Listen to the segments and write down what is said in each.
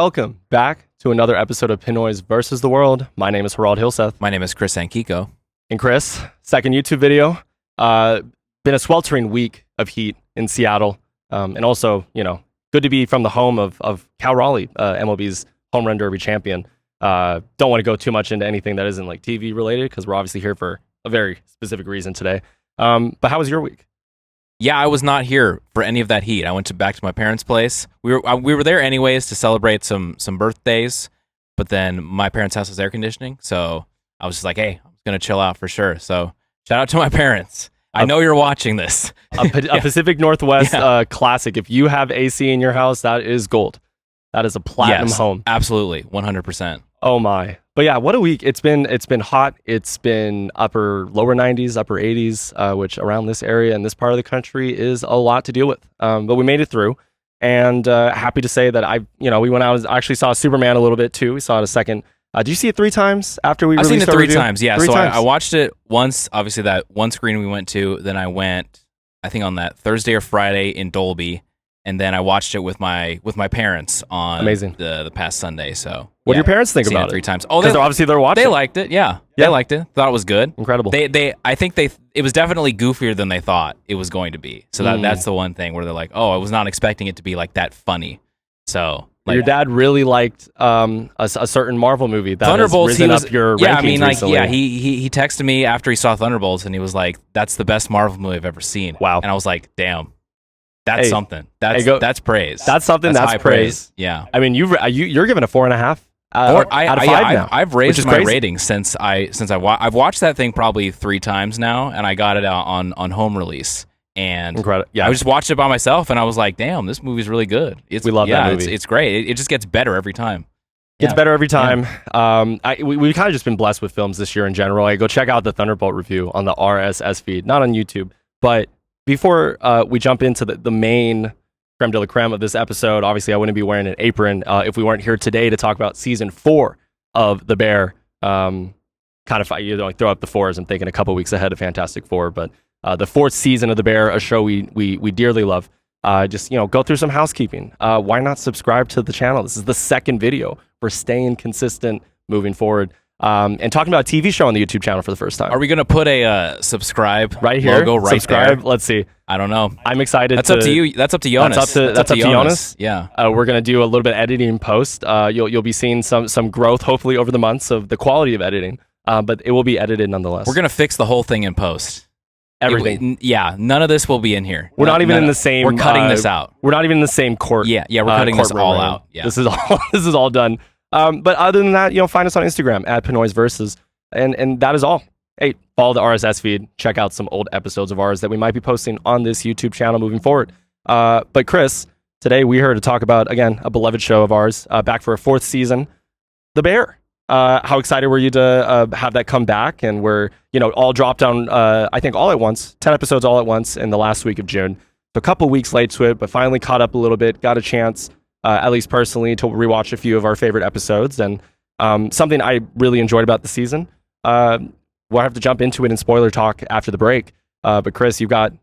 welcome back to another episode of Pinoys versus the World. My name is Harald Hyllseth. My name is Chris Angkico. And Chris, second YouTube video. Been a sweltering week of heat in Seattle. And also, good to be from the home of Cal Raleigh, MLB's home run derby champion. Don't want to go too much into anything that isn't like TV related because we're obviously here for a very specific reason today. But how was your week? Yeah, I was not here for any of that heat. I went back to my parents' place. We were there anyways to celebrate some birthdays, but then my parents' house has air conditioning, so I was just like, hey, I'm gonna chill out for sure. So shout out to my parents. I know you're watching this. A Pacific Northwest classic. If you have AC in your house, that is gold. That is a platinum home. Absolutely, 100%. Oh my! But yeah, what a week! It's been hot. It's been lower 90s, upper 80s, which around this area and this part of the country is a lot to deal with. But we made it through, and happy to say that we went out. I actually saw Superman a little bit too. We saw it a second. Did you see it 3 times after we? I've released seen it 3 review? times. Yeah, 3 so times. I watched it once. Obviously, that one screen we went to. Then I went, I think, on that Thursday or Friday in Dolby. And then I watched it with my parents on the past Sunday. So what do your parents think about it? 3 times. Oh, they're watching. They liked it. Yeah, they liked it. Thought it was good. Incredible. I think it was definitely goofier than they thought it was going to be. So that's the one thing where they're like, oh, I was not expecting it to be like that funny. So your dad really liked a certain Marvel movie that Thunderbolts. Has risen up your rankings recently. He texted me after he saw Thunderbolts and he was like, that's the best Marvel movie I've ever seen. Wow. And I was like, damn. That's something. That's praise. That's something. That's praise. Yeah. I mean, you're giving a 4.5 out of 5 now. I've raised my rating since I've watched that thing probably 3 times now, and I got it out on home release. And incredible. Yeah. I just watched it by myself, and I was like, damn, this movie's really good. We love that movie. It's great. It just gets better every time. Gets better every time. We've kind of just been blessed with films this year in general. Go check out the Thunderbolt review on the RSS feed, not on YouTube, but. Before we jump into the main creme de la creme of this episode, obviously I wouldn't be wearing an apron if we weren't here today to talk about season 4 of The Bear. Kind of throw up the 4s. I'm thinking a couple weeks ahead of Fantastic Four, but the 4th season of The Bear, a show we dearly love. Just go through some housekeeping. Why not subscribe to the channel? This is the 2nd video. We're staying consistent moving forward. And talking about a TV show on the YouTube channel for the first time. Are we going to put a subscribe right here? Logo right subscribe. There? Let's see. I don't know. I'm excited. That's up to you. That's up to Jonas. That's up to Jonas. Yeah. We're going to do a little bit of editing post. You'll be seeing some growth, hopefully, over the months of the quality of editing. But it will be edited nonetheless. We're going to fix the whole thing in post. Everything. None of this will be in here. We're not even in the same. We're cutting this out. We're not even in the same court. Yeah. We're cutting this all out. Yeah. This is all done. But other than that, find us on Instagram at Pinoys Versus. And that is all. Hey, follow the RSS feed. Check out some old episodes of ours that we might be posting on this YouTube channel moving forward. But Chris, today we're here to talk about, again, a beloved show of ours, back for a 4th season, The Bear. How excited were you to have that come back? And we're, all dropped on, I think, all at once, 10 episodes all at once in the last week of June. So a couple weeks late to it, but finally caught up a little bit, got a chance, at least personally, to rewatch a few of our favorite episodes. And something I really enjoyed about the season. We'll have to jump into it in spoiler talk after the break. But Chris, you've got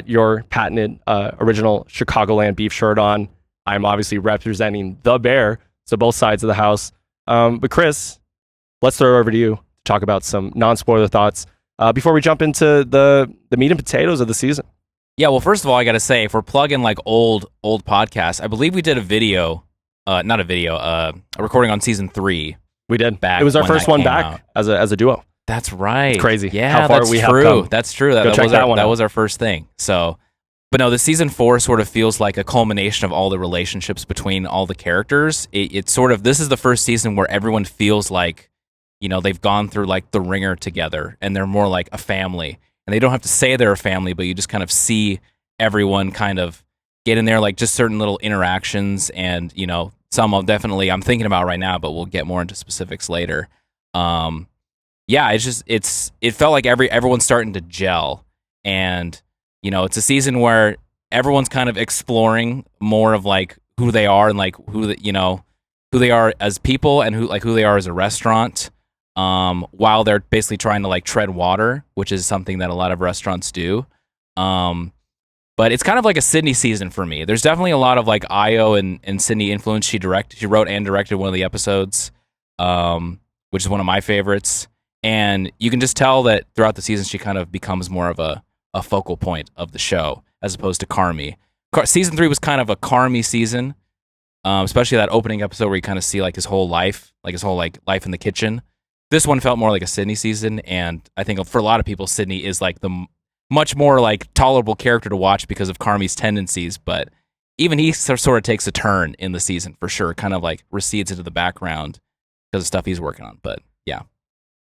your patented original Chicagoland beef shirt on. I'm obviously representing the Bear, so both sides of the house. But Chris, let's throw it over to you to talk about some non-spoiler thoughts before we jump into the meat and potatoes of the season. Yeah, well, first of all, I got to say, if we're plugging like old podcasts, I believe we did a video, not a video, a recording on season 3. We did. Back it was our first one back out. as a duo. That's right. It's crazy. Yeah, how far that's we true. have come. That's true. That was our first thing. So, but no, the season 4 sort of feels like a culmination of all the relationships between all the characters. It's sort of, this is the first season where everyone feels like, they've gone through like the ringer together and they're more like a family. And they don't have to say they're a family, but you just kind of see everyone kind of get in there, like just certain little interactions and, some I'm thinking about right now, but we'll get more into specifics later. Yeah, it felt like everyone's starting to gel, and it's a season where everyone's kind of exploring more of like who they are and like who they are as people and who they are as a restaurant. While they're basically trying to like tread water, which is something that a lot of restaurants do. But it's kind of like a Sydney season for me. There's definitely a lot of like Io and Sydney influence. She wrote and directed one of the episodes, which is one of my favorites. And you can just tell that throughout the season, she kind of becomes more of a focal point of the show as opposed to Carmy. Season 3 was kind of a Carmy season, especially that opening episode where you kind of see like his whole life, life in the kitchen. This one felt more like a Sydney season, and I think for a lot of people, Sydney is like the much more like tolerable character to watch because of Carmy's tendencies. But even he sort of takes a turn in the season for sure, kind of like recedes into the background because of stuff he's working on. But yeah.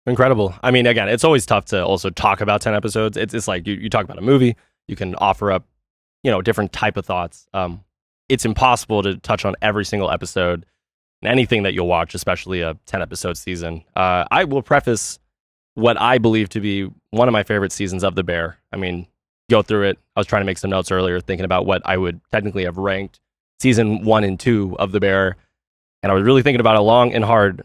Incredible. I mean, again, it's always tough to also talk about 10 episodes. It's like you talk about a movie, you can offer up, different type of thoughts. It's impossible to touch on every single episode and anything that you'll watch, especially a 10 episode season. I will preface what I believe to be one of my favorite seasons of The Bear. I mean, go through it. I was trying to make some notes earlier, thinking about what I would technically have ranked season 1 and 2 of The Bear. And I was really thinking about it long and hard,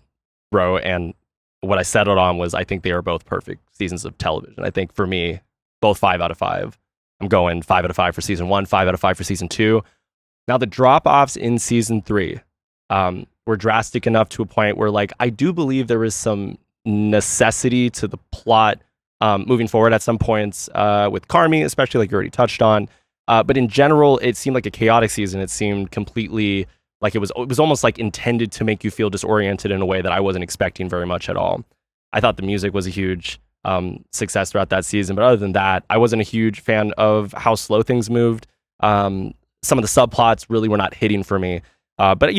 bro. And what I settled on was I think they are both perfect seasons of television. I think for me, both 5 out of 5. I'm going 5 out of 5 for season 1, 5 out of 5 for season 2. Now the drop-offs in season 3 were drastic enough to a point where like I do believe there was some necessity to the plot moving forward at some points with Carmy, especially like you already touched on. But in general, it seemed like a chaotic season. It seemed completely like it was almost like intended to make you feel disoriented in a way that I wasn't expecting very much at all. I thought the music was a huge success throughout that season. But other than that, I wasn't a huge fan of how slow things moved. Some of the subplots really were not hitting for me. But,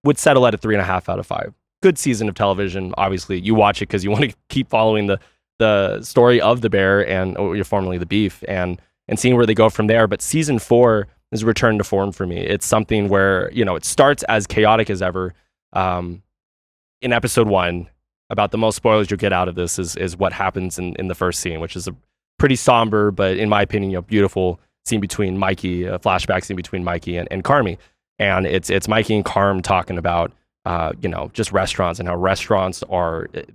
would settle at a 3.5 out of 5. Good season of television. Obviously, you watch it because you want to keep following the story of the bear and formerly the beef and seeing where they go from there. But season 4 is a return to form for me. It's something where, it starts as chaotic as ever. In episode 1, about the most spoilers you'll get out of this is what happens in the first scene, which is a pretty somber, but in my opinion, beautiful scene between Mikey, a flashback scene between Mikey and Carmy. And it's Mikey and Carm talking about, just restaurants and how restaurants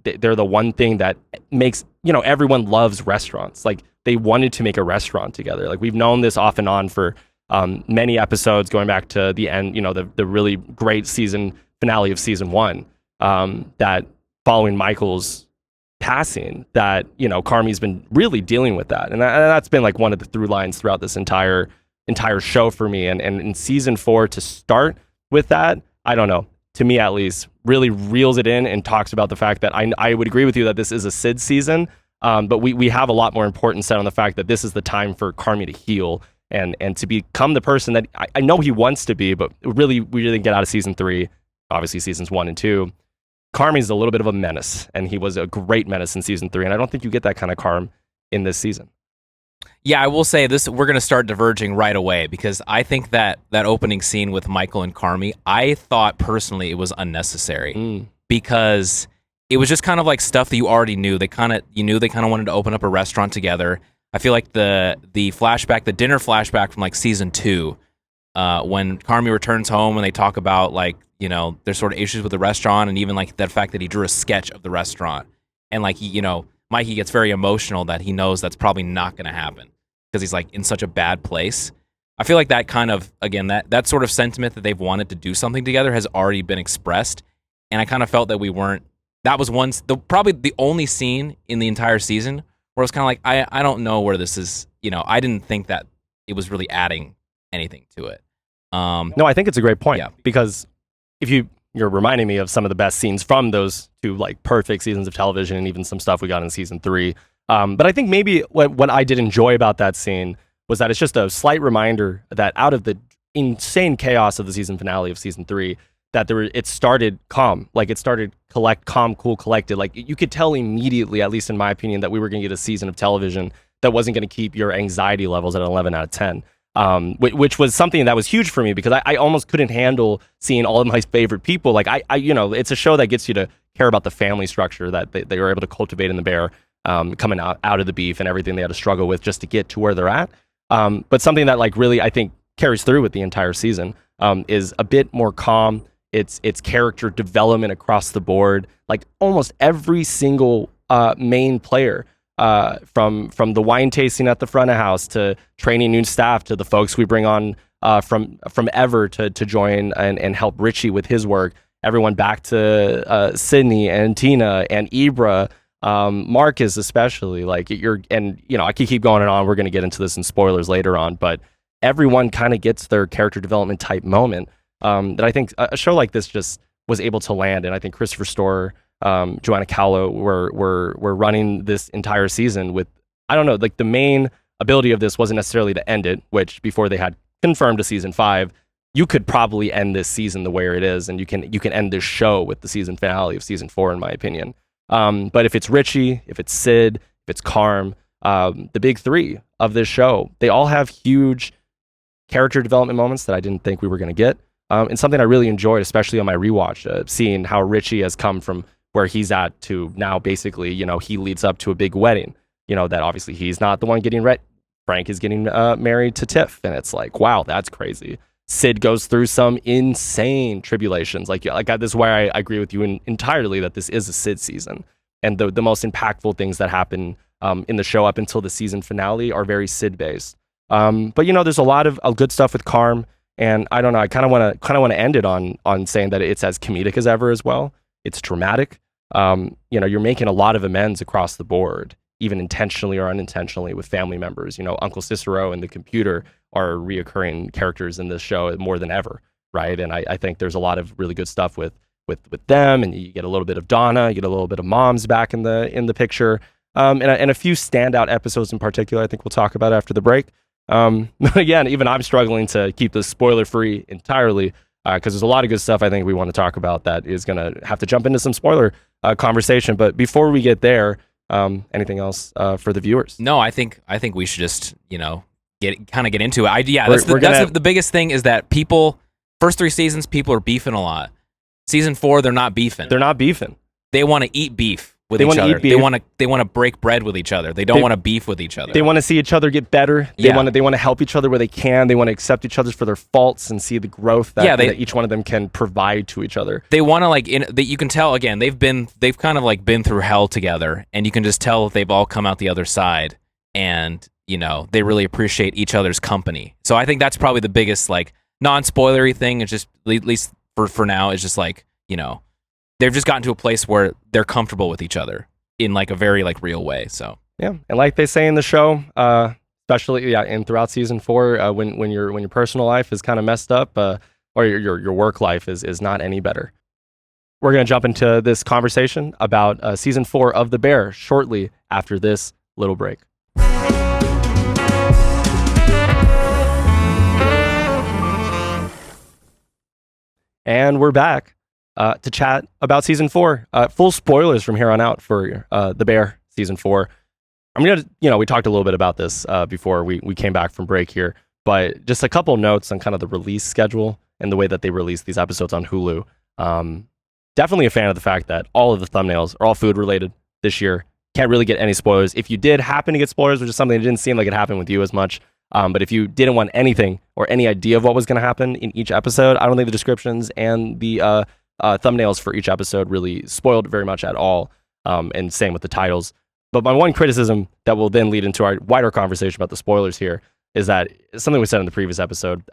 they're the one thing that makes, everyone loves restaurants. Like they wanted to make a restaurant together. Like we've known this off and on for many episodes going back to the end, the really great season finale of season 1, that following Michael's passing, that, Carmy's been really dealing with that. And that's been like one of the through lines throughout this entire show for me. And in season 4 to start with that, I don't know, to me at least, really reels it in and talks about the fact that I would agree with you that this is a Sid season, but we have a lot more importance set on the fact that this is the time for Carmy to heal and to become the person that I know he wants to be, but really we didn't get out of season 3, obviously seasons 1 and 2. Carmy's a little bit of a menace, and he was a great menace in season 3, and I don't think you get that kind of Carm in this season. Yeah, I will say this, we're going to start diverging right away because I think that opening scene with Michael and Carmy, I thought personally it was unnecessary because it was just kind of like stuff that you already knew. They kind of wanted to open up a restaurant together. I feel like the flashback, the dinner flashback from like season 2, when Carmy returns home and they talk about like, there's sort of issues with the restaurant and even like the fact that he drew a sketch of the restaurant and like, Mikey gets very emotional that he knows that's probably not going to happen because he's like in such a bad place. I feel like that kind of, again, that sort of sentiment that they've wanted to do something together has already been expressed. And I kind of felt that that was probably the only scene in the entire season where I was kind of like, I don't know where this is, I didn't think that it was really adding anything to it. No, I think it's a great point because if you're reminding me of some of the best scenes from those 2 like perfect seasons of television and even some stuff we got in season 3. But I think maybe what I did enjoy about that scene was that it's just a slight reminder that out of the insane chaos of the season finale of season 3, that it started calm. Like it started calm, cool, collected. Like you could tell immediately, at least in my opinion, that we were going to get a season of television that wasn't going to keep your anxiety levels at 11 out of 10. Which was something that was huge for me because I almost couldn't handle seeing all of my favorite people. Like I it's a show that gets you to care about the family structure that they were able to cultivate in the Bear, coming out of the beef and everything they had to struggle with just to get to where they're at. But something that like really I think carries through with the entire season is a bit more calm. It's character development across the board. Like almost every single main player from the wine tasting at the front of house to training new staff to the folks we bring on from Ever to join and help Richie with his work. Everyone back to Sydney and Tina and Ibra, Marcus especially. Like I could keep going on. We're going to get into this in spoilers later on, but everyone kind of gets their character development type moment that I think a show like this just was able to land. And I think Christopher Storer, Joanna Cowlow were running this entire season with, I don't know, like the main ability of this wasn't necessarily to end it, which before they had confirmed a season 5, you could probably end this season the way it is, and you can end this show with the season finale of season 4, in my opinion. But if it's Richie, if it's Sid, if it's Carm, the big 3 of this show, they all have huge character development moments that I didn't think we were going to get. And something I really enjoyed, especially on my rewatch, seeing how Richie has come from where he's at to now basically, he leads up to a big wedding, that obviously he's not the one getting Frank is getting married to Tiff. And it's like, wow, that's crazy. Sid goes through some insane tribulations. This is why I agree with you entirely that this is a Sid season. And the most impactful things that happen in the show up until the season finale are very Sid based. But there's a lot of good stuff with Carm. And I don't know, I kind of want to end it on saying that it's as comedic as ever as well. It's dramatic. You're making a lot of amends across the board, even intentionally or unintentionally, with family members. Uncle Cicero and the computer are reoccurring characters in this show more than ever, right? And I think there's a lot of really good stuff with them, and you get a little bit of Donna, you get a little bit of Moms back in the picture, and a few standout episodes in particular I think we'll talk about after the break. Again, even I'm struggling to keep this spoiler free entirely, because there's a lot of good stuff I think we want to talk about that is going to have to jump into some spoiler conversation. But before we get there, anything else for the viewers? No, I think we should just get into it. That's the biggest thing is that first 3 seasons people are beefing a lot. Season 4 they're not beefing. They want to eat beef with each other. They want to break bread with each other. They don't want to beef with each other. They want to see each other get better. They want to help each other where they can. They want to accept each other for their faults and see the growth that each one of them can provide to each other. They want to you can tell again they've kind of been through hell together, and you can just tell that they've all come out the other side, and they really appreciate each other's company. So I think that's probably the biggest non-spoilery thing. It's just at least for now is just they've just gotten to a place where they're comfortable with each other in a very real way. So yeah, and like they say in the show, especially and throughout season 4, when your personal life is kind of messed up, or your work life is not any better. We're gonna jump into this conversation about season 4 of The Bear shortly after this little break. And we're back to chat about season 4. Full spoilers from here on out for The Bear season 4. I'm gonna, we talked a little bit about this before we came back from break here, but just a couple notes on kind of the release schedule and the way that they release these episodes on Hulu. Definitely a fan of the fact that all of the thumbnails are all food related this year. Can't really get any spoilers. If you did happen to get spoilers, which is something that didn't seem like it happened with you as much, but if you didn't want anything or any idea of what was going to happen in each episode, I don't think the descriptions and the thumbnails for each episode really spoiled very much at all. And same with the titles. But my one criticism that will then lead into our wider conversation about the spoilers here is that something we said in the previous episode.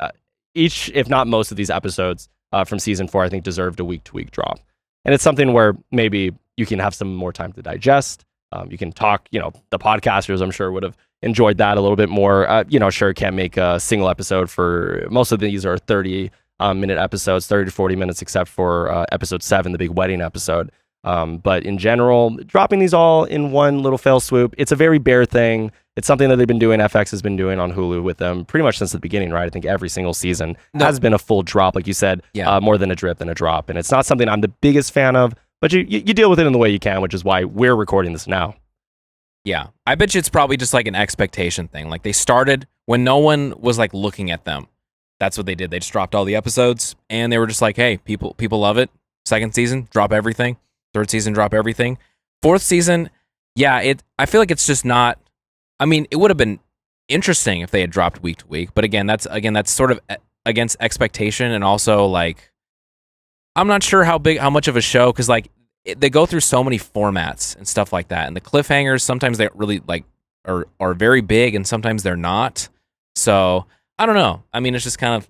Each, if not most of these episodes from season 4, I think deserved a week-to-week drop. And it's something where maybe you can have some more time to digest. You can talk, the podcasters, I'm sure, would have enjoyed that a little bit more. Sure, can't make a single episode for most of these are 30-minute episodes, 30 to 40 minutes, except for episode 7, the big wedding episode. But in general, dropping these all in one little fell swoop, it's a very Bear thing. It's something that they've been doing. FX has been doing on Hulu with them pretty much since the beginning, right? I think every single season has been a full drop, like you said, more than a drip than a drop. And it's not something I'm the biggest fan of, but you deal with it in the way you can, which is why we're recording this now. Yeah, I bet you it's probably just an expectation thing. They started when no one was looking at them. That's what they did. They just dropped all the episodes, and they were just hey, people love it. Second season, drop everything. Third season, drop everything. Fourth season, I feel like it's just not. I mean, it would have been interesting if they had dropped week to week, but again, that's sort of against expectation, and also I'm not sure how much of a show, because they go through so many formats and stuff like that, and the cliffhangers sometimes they really like are very big, and sometimes they're not. So I don't know. I mean, it's just kind of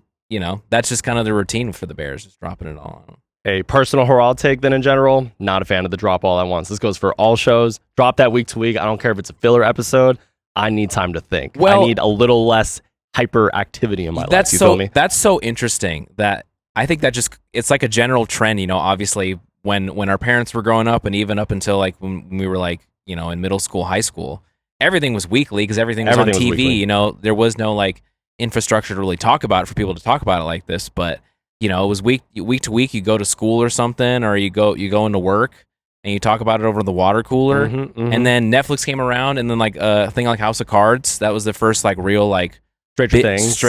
that's just kind of the routine for the Bears, just dropping it all. A personal Harald take then in general, not a fan of the drop all at once. This goes for all shows. Drop that week to week. I don't care if it's a filler episode. I need time to think. I need a little less hyperactivity in my life. You feel me? That's so interesting that I think that it's like a general trend, obviously when our parents were growing up and even up until like when we were like, in middle school, high school, everything was weekly because everything was on TV. There was no like infrastructure to really talk about it for people to talk about it like this, but it was week to week. You go to school or something, or you go into work and you talk about it over the water cooler. And then Netflix came around, and then like a thing like House of Cards, that was the first like real like Stranger Things.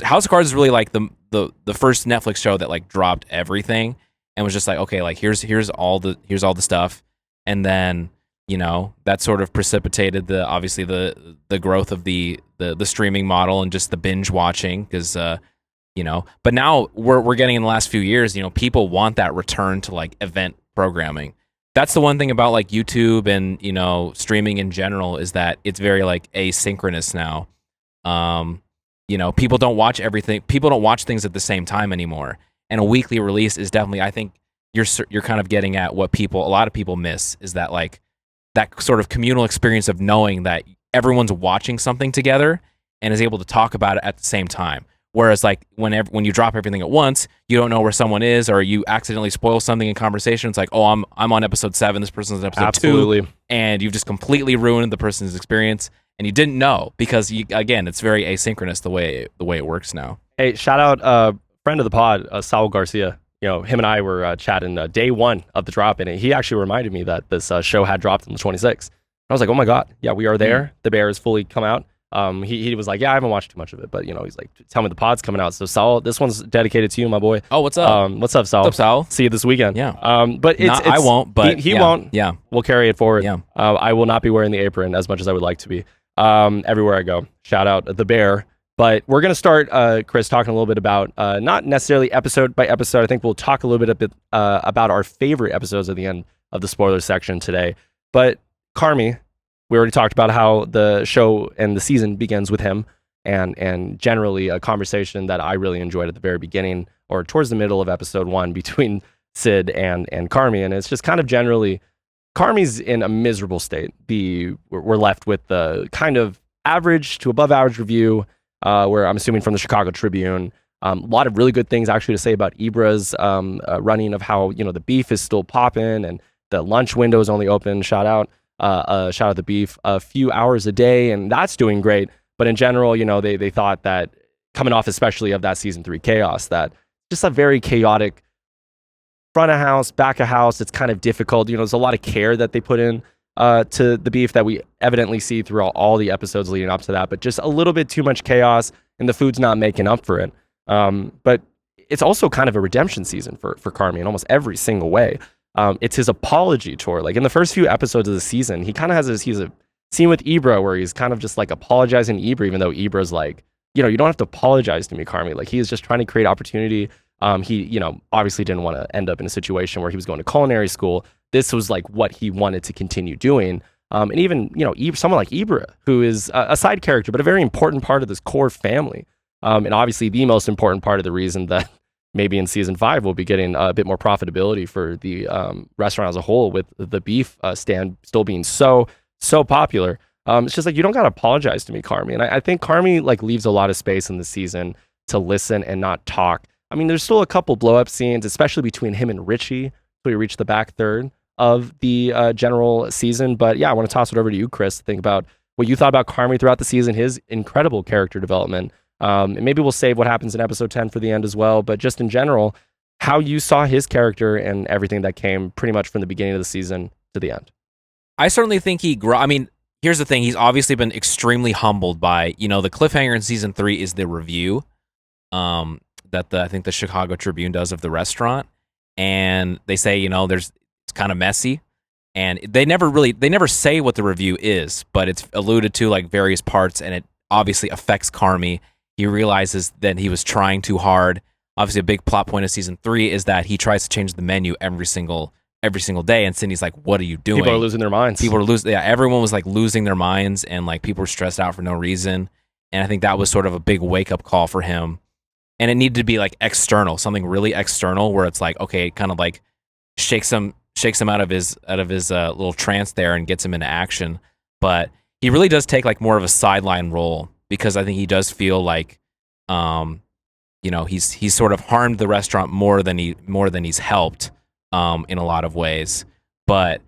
House of Cards is really like the first Netflix show that like dropped everything and was just like, okay, like here's all the stuff, and then that sort of precipitated the growth of the streaming model and just the binge watching because. But now we're getting in the last few years, people want that return to like event programming. That's the one thing about like YouTube and, streaming in general is that it's very like asynchronous now. People don't watch everything. People don't watch things at the same time anymore. And a weekly release is definitely, I think you're kind of getting at what a lot of people miss is that like that sort of communal experience of knowing that everyone's watching something together and is able to talk about it at the same time. Whereas like when you drop everything at once, you don't know where someone is, or you accidentally spoil something in conversation. It's like, oh, I'm on episode 7, this person's on episode 2, and you've just completely ruined the person's experience, and you didn't know because again, it's very asynchronous the way it works now. Hey, shout out friend of the pod, Saul Garcia. Him and I were chatting day one of the drop, and he actually reminded me that this show had dropped on the 26th. I was like, oh my god, yeah, we are there. The Bears fully come out. He was like, yeah, I haven't watched too much of it, but he's like, tell me the pod's coming out. So Saul, this one's dedicated to you, my boy. Oh, what's up? What's up, Saul? What's up, Saul? See you this weekend. Yeah. But I won't, but he won't. Yeah. We'll carry it forward. Yeah. I will not be wearing the apron as much as I would like to be. Everywhere I go. Shout out the Bear. But we're gonna start, Chris, talking a little bit about not necessarily episode by episode. I think we'll talk a little bit about our favorite episodes at the end of the spoiler section today. But Carmy, we already talked about how the show and the season begins with him, and generally a conversation that I really enjoyed at the very beginning or towards the middle of episode 1 between Sid and Carmy, and it's just kind of generally Carmy's in a miserable state. We're left with the kind of average to above average review, where I'm assuming from the Chicago Tribune. A lot of really good things actually to say about Ibra's running of how the beef is still popping and the lunch window is only open. Shout out the beef a few hours a day, and that's doing great. But in general, they thought that coming off especially of that season 3 chaos, that just a very chaotic front of house, back of house. It's kind of difficult. There's a lot of care that they put in to the beef that we evidently see throughout all the episodes leading up to that, but just a little bit too much chaos, and the food's not making up for it. But it's also kind of a redemption season for Carmy in almost every single way. It's his apology tour. Like in the first few episodes of the season, he kind of has he's a scene with Ebro where he's kind of just like apologizing to Ebro, even though Ebro's like, you don't have to apologize to me, Carmy. Like he is just trying to create opportunity. He, obviously didn't want to end up in a situation where he was going to culinary school. This was like what he wanted to continue doing. And even, someone like Ebro, who is a side character, but a very important part of this core family. And obviously the most important part of the reason that maybe in season 5 we'll be getting a bit more profitability for the restaurant as a whole, with the beef stand still being so popular. It's just like, you don't got to apologize to me, Carmy. And I think Carmy like leaves a lot of space in the season to listen and not talk. I mean, there's still a couple blow up scenes, especially between him and Richie, so we reach the back third of the general season. But yeah, I want to toss it over to you, Chris, to think about what you thought about Carmy throughout the season, his incredible character development. And maybe we'll save what happens in episode 10 for the end as well. But just in general, how you saw his character and everything that came pretty much from the beginning of the season to the end. I certainly think here's the thing. He's obviously been extremely humbled by, the cliffhanger in season 3 is the review that I think the Chicago Tribune does of the restaurant. And they say, it's kind of messy. And they never say what the review is, but it's alluded to like various parts, and it obviously affects Carmy. He realizes that he was trying too hard. Obviously, a big plot point of season 3 is that he tries to change the menu every single every single day. And Sydney's like, what are you doing? People are losing their minds. Everyone was like losing their minds, and like people were stressed out for no reason. And I think that was sort of a big wake up call for him. And it needed to be like external, something really external, where it's like, okay, it kind of like shakes him out of his little trance there and gets him into action. But he really does take like more of a sideline role, because I think he does feel like, he's sort of harmed the restaurant more than he's helped, in a lot of ways. But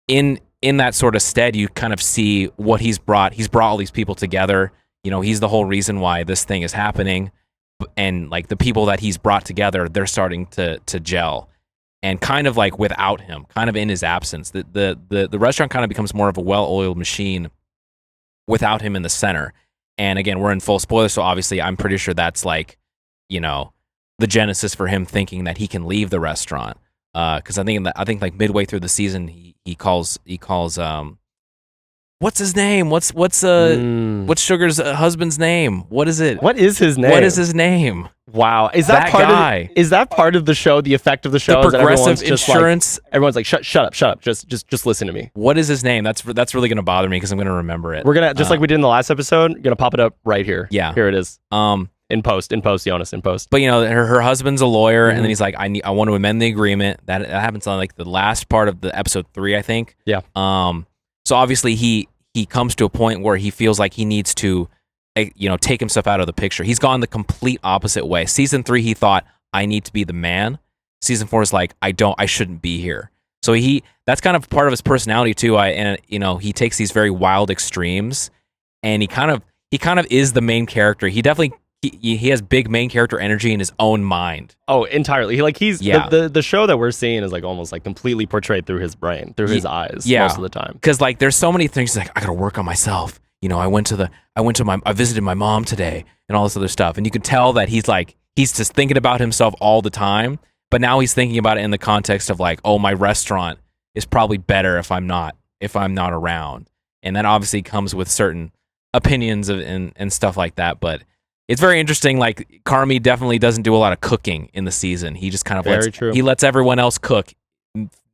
in that sort of stead, you kind of see what he's brought. He's brought all these people together. He's the whole reason why this thing is happening. And like the people that he's brought together, they're starting to gel. And kind of like without him, kind of in his absence, the restaurant kind of becomes more of a well-oiled machine without him in the center. And again, we're in full spoiler, so obviously I'm pretty sure that's like, the genesis for him thinking that he can leave the restaurant. Because I think like midway through the season, he calls what's his name? What's Sugar's husband's name? What is it? What is his name? What is his name? Wow, is that part guy? Is that part of the show? The effect of the show? The is that progressive insurance. Everyone's like, shut up. Just listen to me. What is his name? That's really gonna bother me, because I'm gonna remember it. We're gonna just like we did in the last episode. Gonna pop it up right here. Yeah, here it is. In post, Jonas, in post. But her husband's a lawyer, and then he's like, I want to amend the agreement. That happens on like the last part of the episode 3, I think. Yeah. So obviously he comes to a point where he feels like he needs to, take himself out of the picture. He's gone the complete opposite way. Season 3, he thought, I need to be the man. Season 4 is like, I shouldn't be here. So that's kind of part of his personality too. He takes these very wild extremes, and he kind of is the main character. He definitely. He has big main character energy in his own mind. Oh, entirely. The show that we're seeing is like almost like completely portrayed through his brain, through his eyes, most of the time. Because like there's so many things. He's like, I gotta work on myself. I visited my mom today and all this other stuff. And you can tell that he's just thinking about himself all the time. But now he's thinking about it in the context of like, oh, my restaurant is probably better if I'm not around. And that obviously comes with certain opinions and stuff like that. But it's very interesting. Like Carmy definitely doesn't do a lot of cooking in the season. He just kind of lets everyone else cook,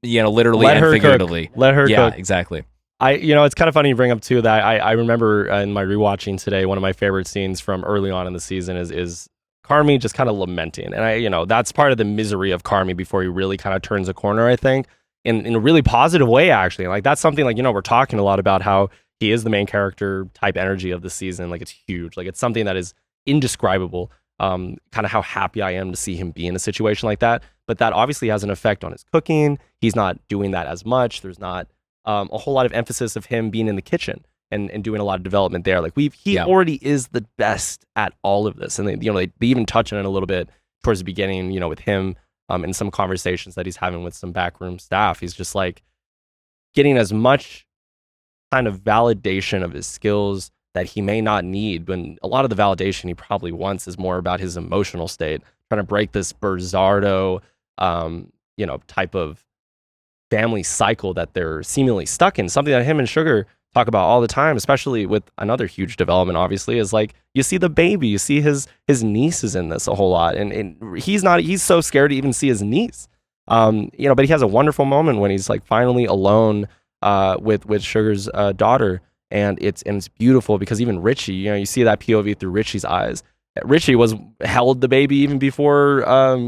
literally and figuratively. Let her cook. Yeah, exactly. It's kind of funny you bring up too that I remember in my rewatching today, one of my favorite scenes from early on in the season is Carmy just kind of lamenting. And that's part of the misery of Carmy before he really kind of turns a corner, I think, in a really positive way, actually. Like that's something like, we're talking a lot about how he is the main character type energy of the season. Like it's huge. Like it's something that is indescribable, kind of how happy I am to see him be in a situation like that. But that obviously has an effect on his cooking. He's not doing that as much. There's not a whole lot of emphasis of him being in the kitchen and doing a lot of development there. Like he already is the best at all of this. And they even touch on it a little bit towards the beginning, with him in some conversations that he's having with some backroom staff. He's just like getting as much kind of validation of his skills that he may not need, when a lot of the validation he probably wants is more about his emotional state, trying to break this Berzatto, type of family cycle that they're seemingly stuck in. Something that him and Sugar talk about all the time, especially with another huge development, obviously, is like you see the baby, you see his niece is in this a whole lot, and he's so scared to even see his niece. But he has a wonderful moment when he's like finally alone with Sugar's daughter. And it's beautiful because even Richie, you see that POV through Richie's eyes. Richie held the baby even before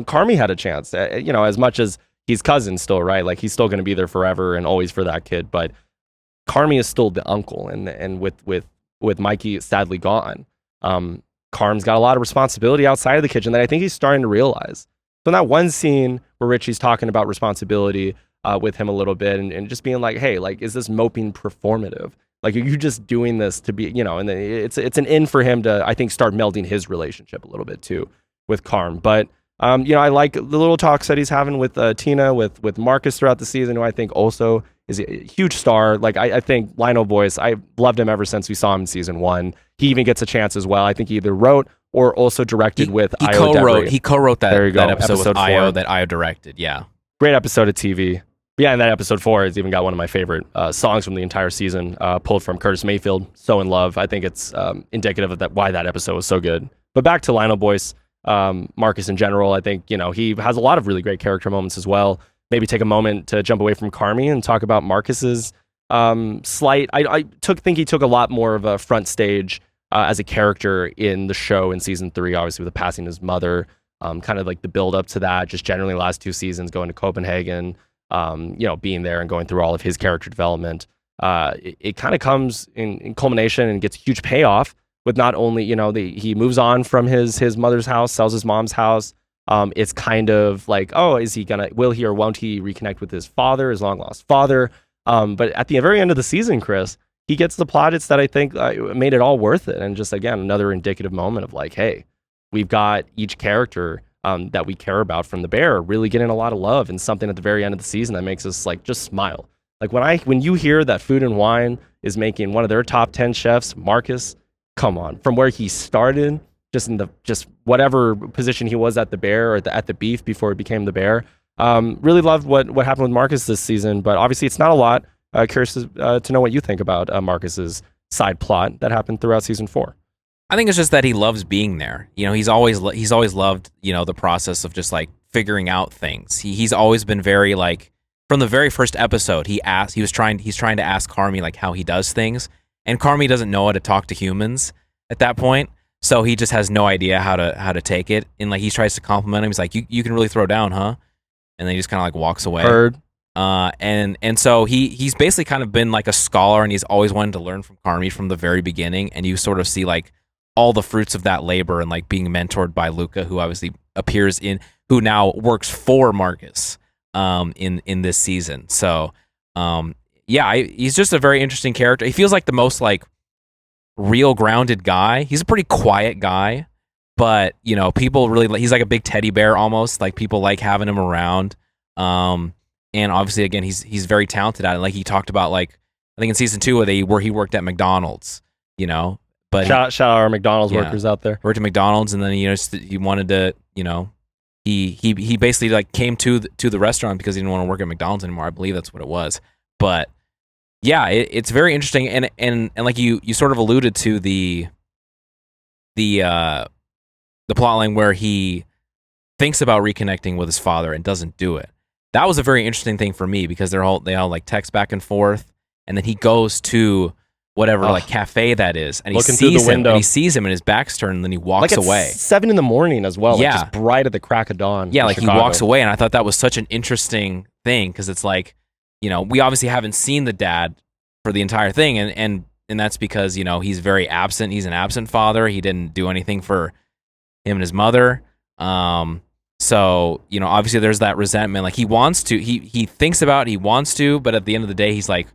Carmy had a chance. As much as he's cousins still, right? Like he's still going to be there forever and always for that kid. But Carmy is still the uncle, and with Mikey sadly gone, Carm's got a lot of responsibility outside of the kitchen that I think he's starting to realize. So in that one scene where Richie's talking about responsibility with him a little bit and just being like, hey, like, is this moping performative? Like, are you just doing this to be, and it's an in for him to, I think, start melding his relationship a little bit too with Carm. But, I like the little talks that he's having with Tina, with Marcus throughout the season, who I think also is a huge star. Like, I think Lionel Boyce, I loved him ever since we saw him in season 1. He even gets a chance as well. I think he either wrote or also directed with Io Edebiri. He co-wrote that episode with Io 4. that Io directed, yeah. Great episode of TV. Yeah, and that episode 4 has even got one of my favorite songs from the entire season, pulled from Curtis Mayfield, So in Love. I think it's indicative of why that episode was so good. But back to Lionel Boyce, Marcus in general, I think, he has a lot of really great character moments as well. maybe take a moment to jump away from Carmy and talk about Marcus's slight. I think he took a lot more of a front stage as a character in the show in season 3, obviously with the passing of his mother, kind of like the build up to that, just generally last 2 seasons, going to Copenhagen, being there and going through all of his character development. It kind of comes in culmination and gets a huge payoff with not only, he moves on from his mother's house, sells his mom's house. It's kind of like, will he or won't he reconnect with his father, his long lost father? But at the very end of the season, Chris, he gets the plaudits that I think made it all worth it. And just, again, another indicative moment of like, hey, we've got each character that we care about from the Bear really getting a lot of love, and something at the very end of the season that makes us like just smile. Like when you hear that Food and Wine is making one of their top 10 chefs, Marcus, come on, from where he started, just whatever position he was at the Bear or at the Beef before he became the Bear. Really loved what happened with Marcus this season, but obviously it's not a lot. Curious to know what you think about Marcus's side plot that happened throughout season 4. I think it's just that he loves being there. He's always loved, the process of just like figuring out things. He's always been very like, from the very first episode, he's trying to ask Carmy like how he does things, and Carmy doesn't know how to talk to humans at that point, so he just has no idea how to take it. And like he tries to compliment him. He's like, you can really throw down, huh? And then he just kind of like walks away. Heard. And so he's basically kind of been like a scholar, and he's always wanted to learn from Carmy from the very beginning. And you sort of see like all the fruits of that labor, and like being mentored by Luca, who obviously who now works for Marcus in this season. So he's just a very interesting character. He feels like the most like real grounded guy. He's a pretty quiet guy, but people really, he's like a big teddy bear almost. Like people like having him around. And obviously, again, he's very talented at it. Like he talked about, like I think in season 2 where he worked at McDonald's, But shout out our McDonald's workers out there. Worked at McDonald's, and then he wanted to, he basically like came to the restaurant because he didn't want to work at McDonald's anymore. I believe that's what it was. But yeah, it's very interesting, and like you sort of alluded to the plotline where he thinks about reconnecting with his father and doesn't do it. That was a very interesting thing for me because they all like text back and forth, and then he goes to whatever like cafe that is, and he sees him, and he sees him, and his back's turned, and then he walks away. 7 a.m. as well, like just bright at the crack of dawn. Yeah, like Chicago. He walks away, and I thought that was such an interesting thing because it's like, we obviously haven't seen the dad for the entire thing, and that's because he's very absent. He's an absent father. He didn't do anything for him and his mother. So, obviously there's that resentment. Like he wants to, he thinks about it, he wants to, but at the end of the day, he's like,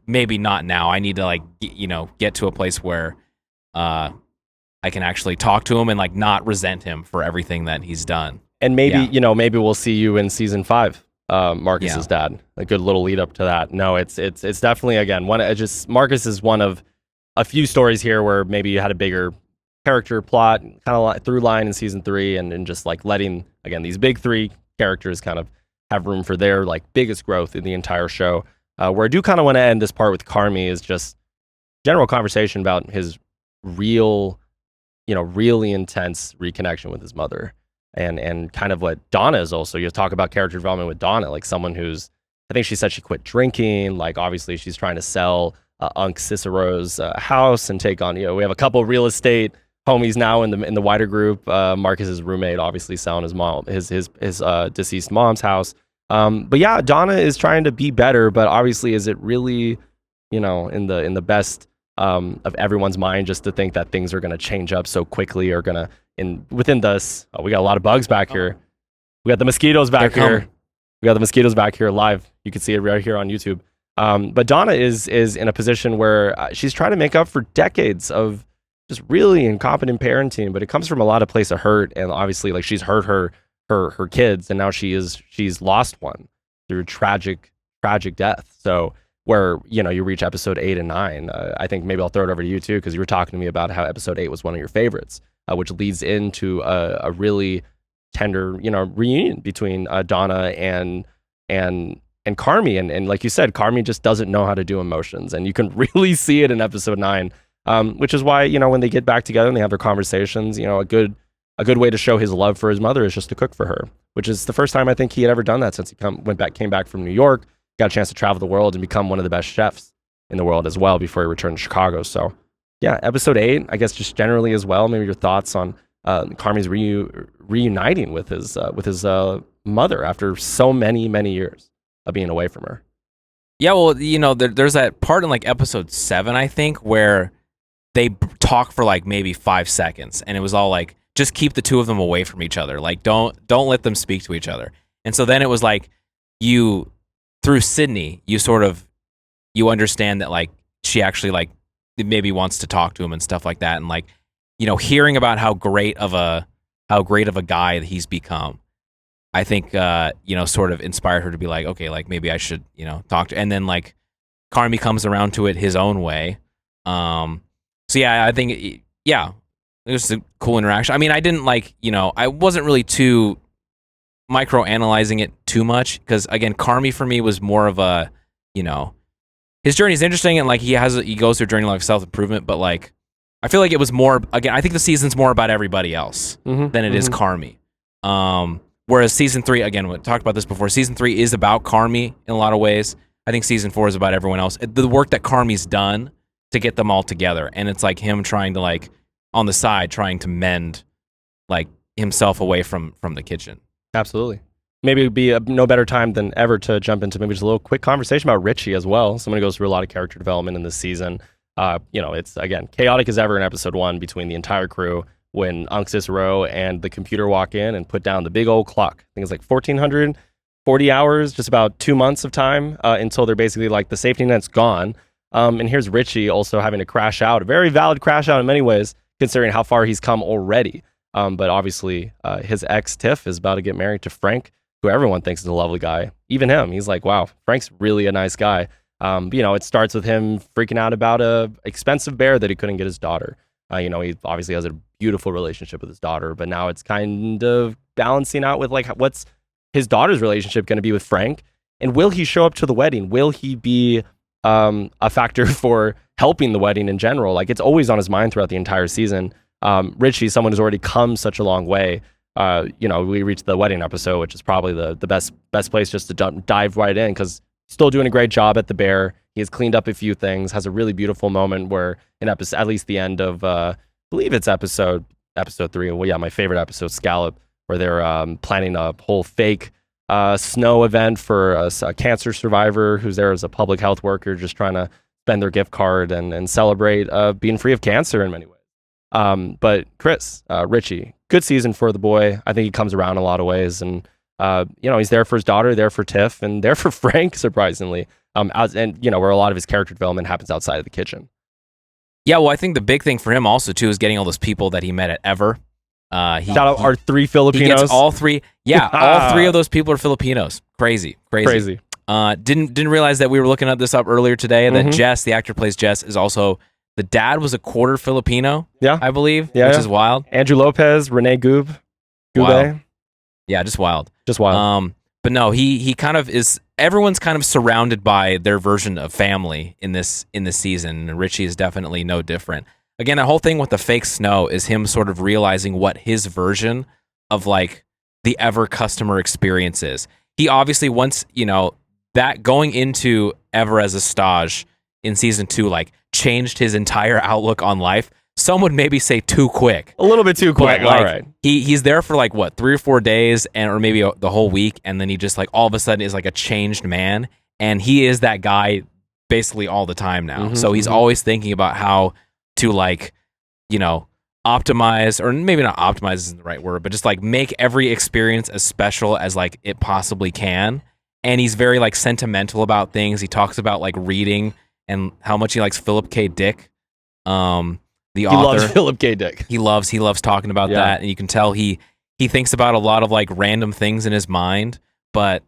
maybe not now. I need to like, get to a place where I can actually talk to him and like not resent him for everything that he's done. And maybe, maybe we'll see you in season 5, Marcus's dad. A good little lead up to that. No, it's definitely, again, Marcus is one of a few stories here where maybe you had a bigger character plot, kind of through line in season 3, and just like letting, again, these big 3 characters kind of have room for their like biggest growth in the entire show. Where I do kind of want to end this part with Carmy is just general conversation about his really intense reconnection with his mother, and kind of what Donna is also. You talk about character development with Donna, like someone who's, I think she said she quit drinking. Like obviously she's trying to sell Unc Cicero's house and take on, we have a couple of real estate homies now in the wider group. Marcus's roommate obviously selling his deceased mom's house. But yeah, Donna is trying to be better, but obviously is it really, in the best of everyone's mind just to think that things are going to change up so quickly, or going to within this. We got a lot of bugs back here. We got the mosquitoes back here. We got the mosquitoes back here live. You can see it right here on YouTube. But Donna is in a position where she's trying to make up for decades of just really incompetent parenting, but it comes from a lot of place of hurt, and obviously like she's hurt her kids, and now she's lost one through tragic death. So where you reach episode 8 and 9, I think maybe I'll throw it over to you too, because you were talking to me about how episode 8 was one of your favorites, which leads into a really tender reunion between Donna and Carmy, and like you said, Carmy just doesn't know how to do emotions, and you can really see it in episode 9, which is why when they get back together and they have their conversations, a good a good way to show his love for his mother is just to cook for her, which is the first time I think he had ever done that since he came back from New York, got a chance to travel the world and become one of the best chefs in the world as well before he returned to Chicago. So yeah, episode 8, I guess just generally as well, maybe your thoughts on Carmy's reuniting with his mother after so many years of being away from her. Yeah, well, there's that part in like episode 7, I think, where they talk for like maybe 5 seconds, and it was all like, just keep the two of them away from each other. Like, don't let them speak to each other. And so then it was like, through Sydney, you understand that like she actually like maybe wants to talk to him and stuff like that, and like, hearing about how great of a guy that he's become, I think sort of inspired her to be like, okay, like maybe I should talk to. And then like Carmy comes around to it his own way. So yeah, I think it was a cool interaction. I mean, I didn't like, I wasn't really too micro-analyzing it too much, because again, Carmy for me was more of a, his journey is interesting, and like he goes through a journey of self-improvement, but like I feel like it was more, again, I think the season's more about everybody else than it is Carmy. Whereas season 3, again, we talked about this before, season 3 is about Carmy in a lot of ways. I think season 4 is about everyone else. The work that Carmy's done to get them all together, and it's like him trying to like on the side trying to mend like himself away from the kitchen. Absolutely. Maybe it would be no better time than ever to jump into maybe just a little quick conversation about Richie as well. Someone who goes through a lot of character development in this season. It's again chaotic as ever in episode 1 between the entire crew when Unxis Rowe and the computer walk in and put down the big old clock. I think it's like 1,440 hours, just about 2 months of time until they're basically like the safety net's gone. And here's Richie also having to crash out, a very valid crash out in many ways, considering how far he's come already. But obviously, his ex Tiff is about to get married to Frank, who everyone thinks is a lovely guy. Even him, he's like, wow, Frank's really a nice guy. But, it starts with him freaking out about a expensive bear that he couldn't get his daughter. He obviously has a beautiful relationship with his daughter, but now it's kind of balancing out with like what's his daughter's relationship going to be with Frank, and will he show up to the wedding? Will he be a factor for helping the wedding in general? Like, it's always on his mind throughout the entire season. Richie, someone who's already come such a long way. We reached the wedding episode, which is probably the best place just to dive right in, because he's still doing a great job at the bear. He has cleaned up a few things, has a really beautiful moment where in episode, at least the end of, I believe it's episode 3. Well, yeah, my favorite episode, Scallop, where they're planning a whole fake snow event for a cancer survivor who's there as a public health worker, just trying to spend their gift card and celebrate being free of cancer in many ways. But Chris, Richie, good season for the boy. I think he comes around in a lot of ways, and he's there for his daughter, there for Tiff, and there for Frank, surprisingly. Where a lot of his character development happens outside of the kitchen. Yeah, well, I think the big thing for him also too is getting all those people that he met at Ever. Shout out our 3 Filipinos. He gets all 3. Yeah, all 3 of those people are Filipinos. Crazy. Didn't realize that we were looking this up earlier today. And that Jess, the actor who plays Jess, is also, the dad was a quarter Filipino. Yeah, I believe. Yeah, which is wild. Andrew Lopez, Renee Gube. Yeah, just wild. But no, he kind of is. Everyone's kind of surrounded by their version of family in this season. And Richie is definitely no different. Again, the whole thing with the fake snow is him sort of realizing what his version of like the Ever customer experience is. He obviously wants, that going into Ever as a stage in season 2, like changed his entire outlook on life. Some would maybe say too quick. A little bit too quick. Like, all right. He's there for like what, 3 or 4 days or maybe the whole week. And then he just like all of a sudden is like a changed man. And he is that guy basically all the time now. So he's always thinking about how to like, optimize, or maybe not optimize isn't the right word, but just like make every experience as special as like it possibly can. And he's very like sentimental about things. He talks about like reading and how much he likes Philip K. Dick. The author. He loves Philip K. Dick. He loves talking about that, and you can tell he thinks about a lot of like random things in his mind. But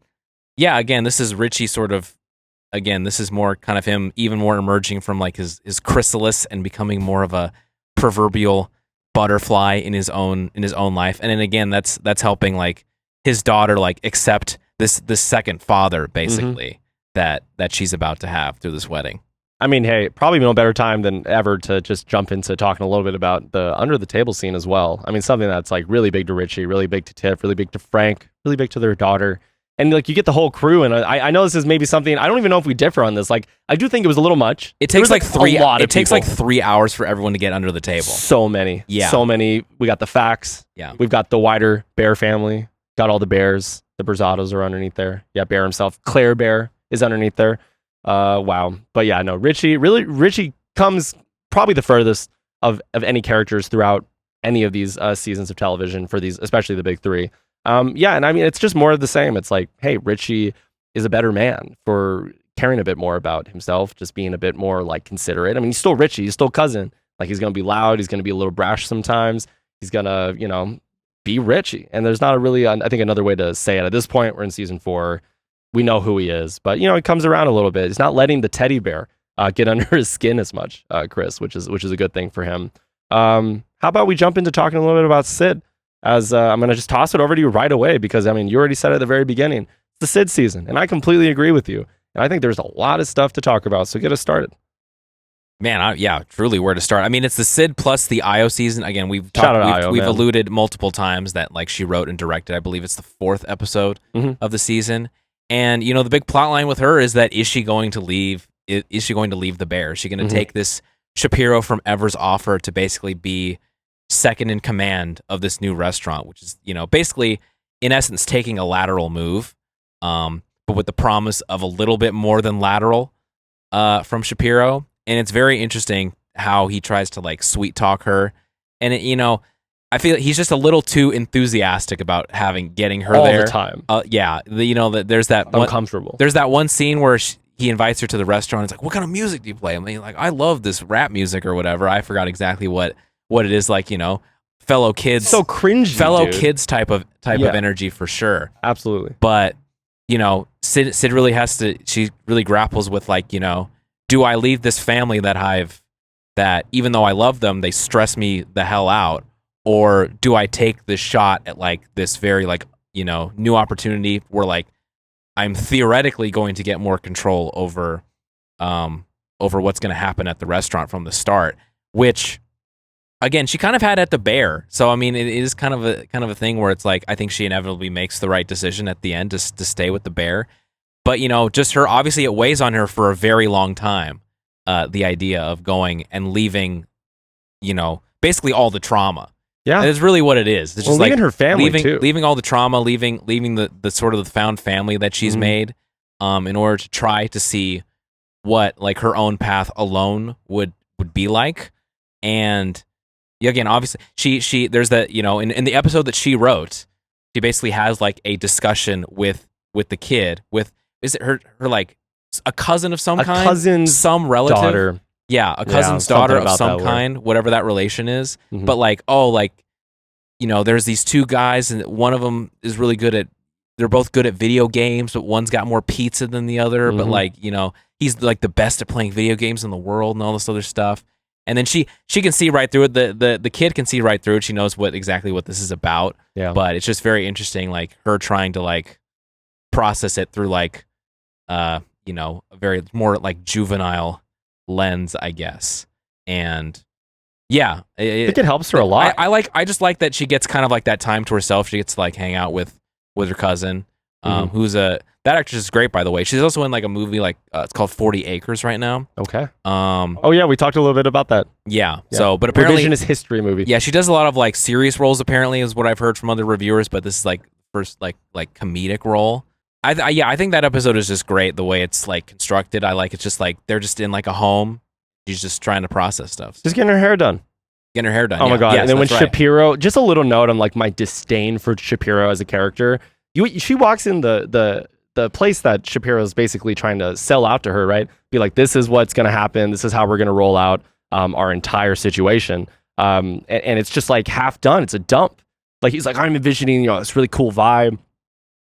yeah, again, this is Richie this is more kind of him even more emerging from like his chrysalis and becoming more of a proverbial butterfly in his own life. And then again, that's helping like his daughter like accept this second father basically that she's about to have through this wedding. I mean, hey, probably no better time than ever to just jump into talking a little bit about the under the table scene as well. I mean, something that's like really big to Richie, really big to Tiff, really big to Frank, really big to their daughter. And like you get the whole crew, and I know this is maybe something I don't even know if we differ on this. Like I do think it was a little much. It takes like three. It takes like 3 hours for everyone to get under the table. So many, yeah, so many. We got the facts. Yeah, we've got the wider Bear family. Got all the bears. The Berzattos are underneath there. Yeah, Bear himself. Claire Bear is underneath there. Wow. But yeah, no, Richie comes probably the furthest of any characters throughout any of these seasons of television for these, especially the big three. Yeah, and I mean, it's just more of the same. It's like, hey, Richie is a better man for caring a bit more about himself, just being a bit more like considerate. I mean, he's still Richie, he's still cousin. Like he's gonna be loud, he's gonna be a little brash sometimes. He's gonna, be Richie. And there's not a really, I think another way to say it. At this point, we're in season 4. We know who he is, but he comes around a little bit. He's not letting the teddy bear get under his skin as much, Chris, which is a good thing for him. How about we jump into talking a little bit about Sid? As I'm going to just toss it over to you right away because, I mean, you already said at the very beginning, it's the Sid season, and I completely agree with you. And I think there's a lot of stuff to talk about, so get us started. Man, truly where to start. I mean, it's the Sid plus the Io season. Again, we've alluded multiple times that like she wrote and directed. I believe it's the 4th episode of the season. And, the big plot line with her is that is she going to leave the bear? Is she going to take this Shapiro from Ever's offer to basically be second in command of this new restaurant, which is, basically in essence taking a lateral move, but with the promise of a little bit more than lateral from Shapiro. And it's very interesting how he tries to like sweet talk her. And I feel he's just a little too enthusiastic about getting her all there the time. There's that uncomfortable. There's that one scene where he invites her to the restaurant. It's like, what kind of music do you play? I mean, like, I love this rap music or whatever. I forgot exactly what it is, like, fellow kids, so cringy, kids type of energy for sure. Absolutely. But Sid really has to. She really grapples with like, do I leave this family that even though I love them, they stress me the hell out? Or do I take this shot at like this very like, new opportunity where like I'm theoretically going to get more control over what's going to happen at the restaurant from the start, which again, she kind of had at the bear. So, I mean, it is kind of a thing where it's like, I think she inevitably makes the right decision at the end to stay with the bear. But, just her, obviously it weighs on her for a very long time. The idea of going and leaving, basically all the trauma. Yeah, and it's really what it is. It's just leaving like her family too. Leaving all the trauma, leaving the sort of the found family that she's made, in order to try to see what like her own path alone would be like. And again, obviously, she there's that in the episode that she wrote, she basically has like a discussion with the kid. Is it her like a cousin of some kind, some relative daughter. Yeah, a cousin's daughter of some kind, whatever that relation is. But like, there's these two guys, and one of them is really good they're both good at video games, but one's got more pizza than the other. But like, he's like the best at playing video games in the world and all this other stuff. And then she can see right through it. The kid can see right through it. She knows exactly what this is about. Yeah. But it's just very interesting, like her trying to like process it through like, a very more like juvenile lens, I guess. And yeah, I think it helps her a lot. I just like that she gets kind of like that time to herself. She gets to like hang out with her cousin, that actress is great, by the way. She's also in like a movie like it's called 40 Acres right now. Okay. Oh yeah, we talked a little bit about that. Yeah. So, but apparently revisionist history movie. Yeah, she does a lot of like serious roles. Apparently, is what I've heard from other reviewers. But this is like first like comedic role. I think that episode is just great the way it's like constructed. I like it's just like they're just in like a home. She's just trying to process stuff. Just getting her hair done. Oh my god! Yes, and then when right. Shapiro, just a little note on like my disdain for Shapiro as a character. She walks in the place that Shapiro is basically trying to sell out to her, right? Be like, this is what's going to happen. This is how we're going to roll out our entire situation. And it's just like half done. It's a dump. Like he's like, I'm envisioning this really cool vibe.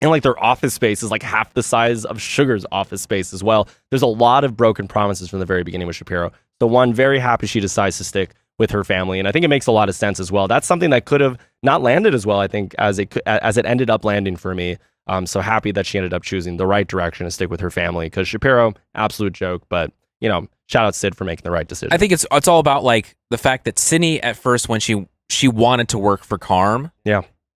And like their office space is like half the size of Sugar's office space as well. There's a lot of broken promises from the very beginning with Shapiro. So one, very happy she decides to stick with her family. And I think it makes a lot of sense as well. That's something that could have not landed as well, I think, as it ended up landing for me. So happy that she ended up choosing the right direction to stick with her family, because Shapiro, absolute joke. But shout out Sid for making the right decision. I think it's all about like the fact that Sydney at first, when she wanted to work for Carm,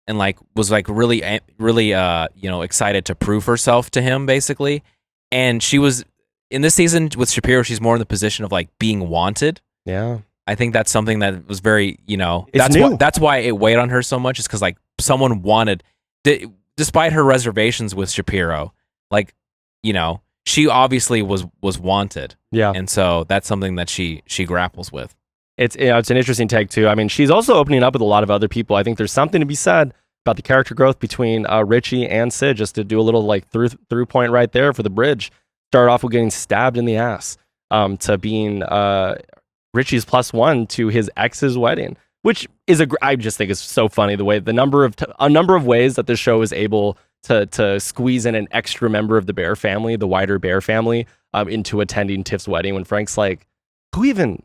and like was like really excited to prove herself to him basically, and she was in this season with Shapiro, she's more in the position of like being wanted. Yeah, I think that's something that was very that's why it weighed on her so much, is because like someone wanted, despite her reservations with Shapiro, like she obviously was wanted. Yeah. And so that's something that she grapples with. It's an interesting take too. I mean, she's also opening up with a lot of other people. I think there's something to be said about the character growth between Richie and Sid, just to do a little like through point right there for the bridge. Start off with getting stabbed in the ass, to being Richie's +1 to his ex's wedding, which is I just think is so funny, the way a number of ways that this show is able to squeeze in an extra member of the Bear family, the wider Bear family, into attending Tiff's wedding, when Frank's like, who even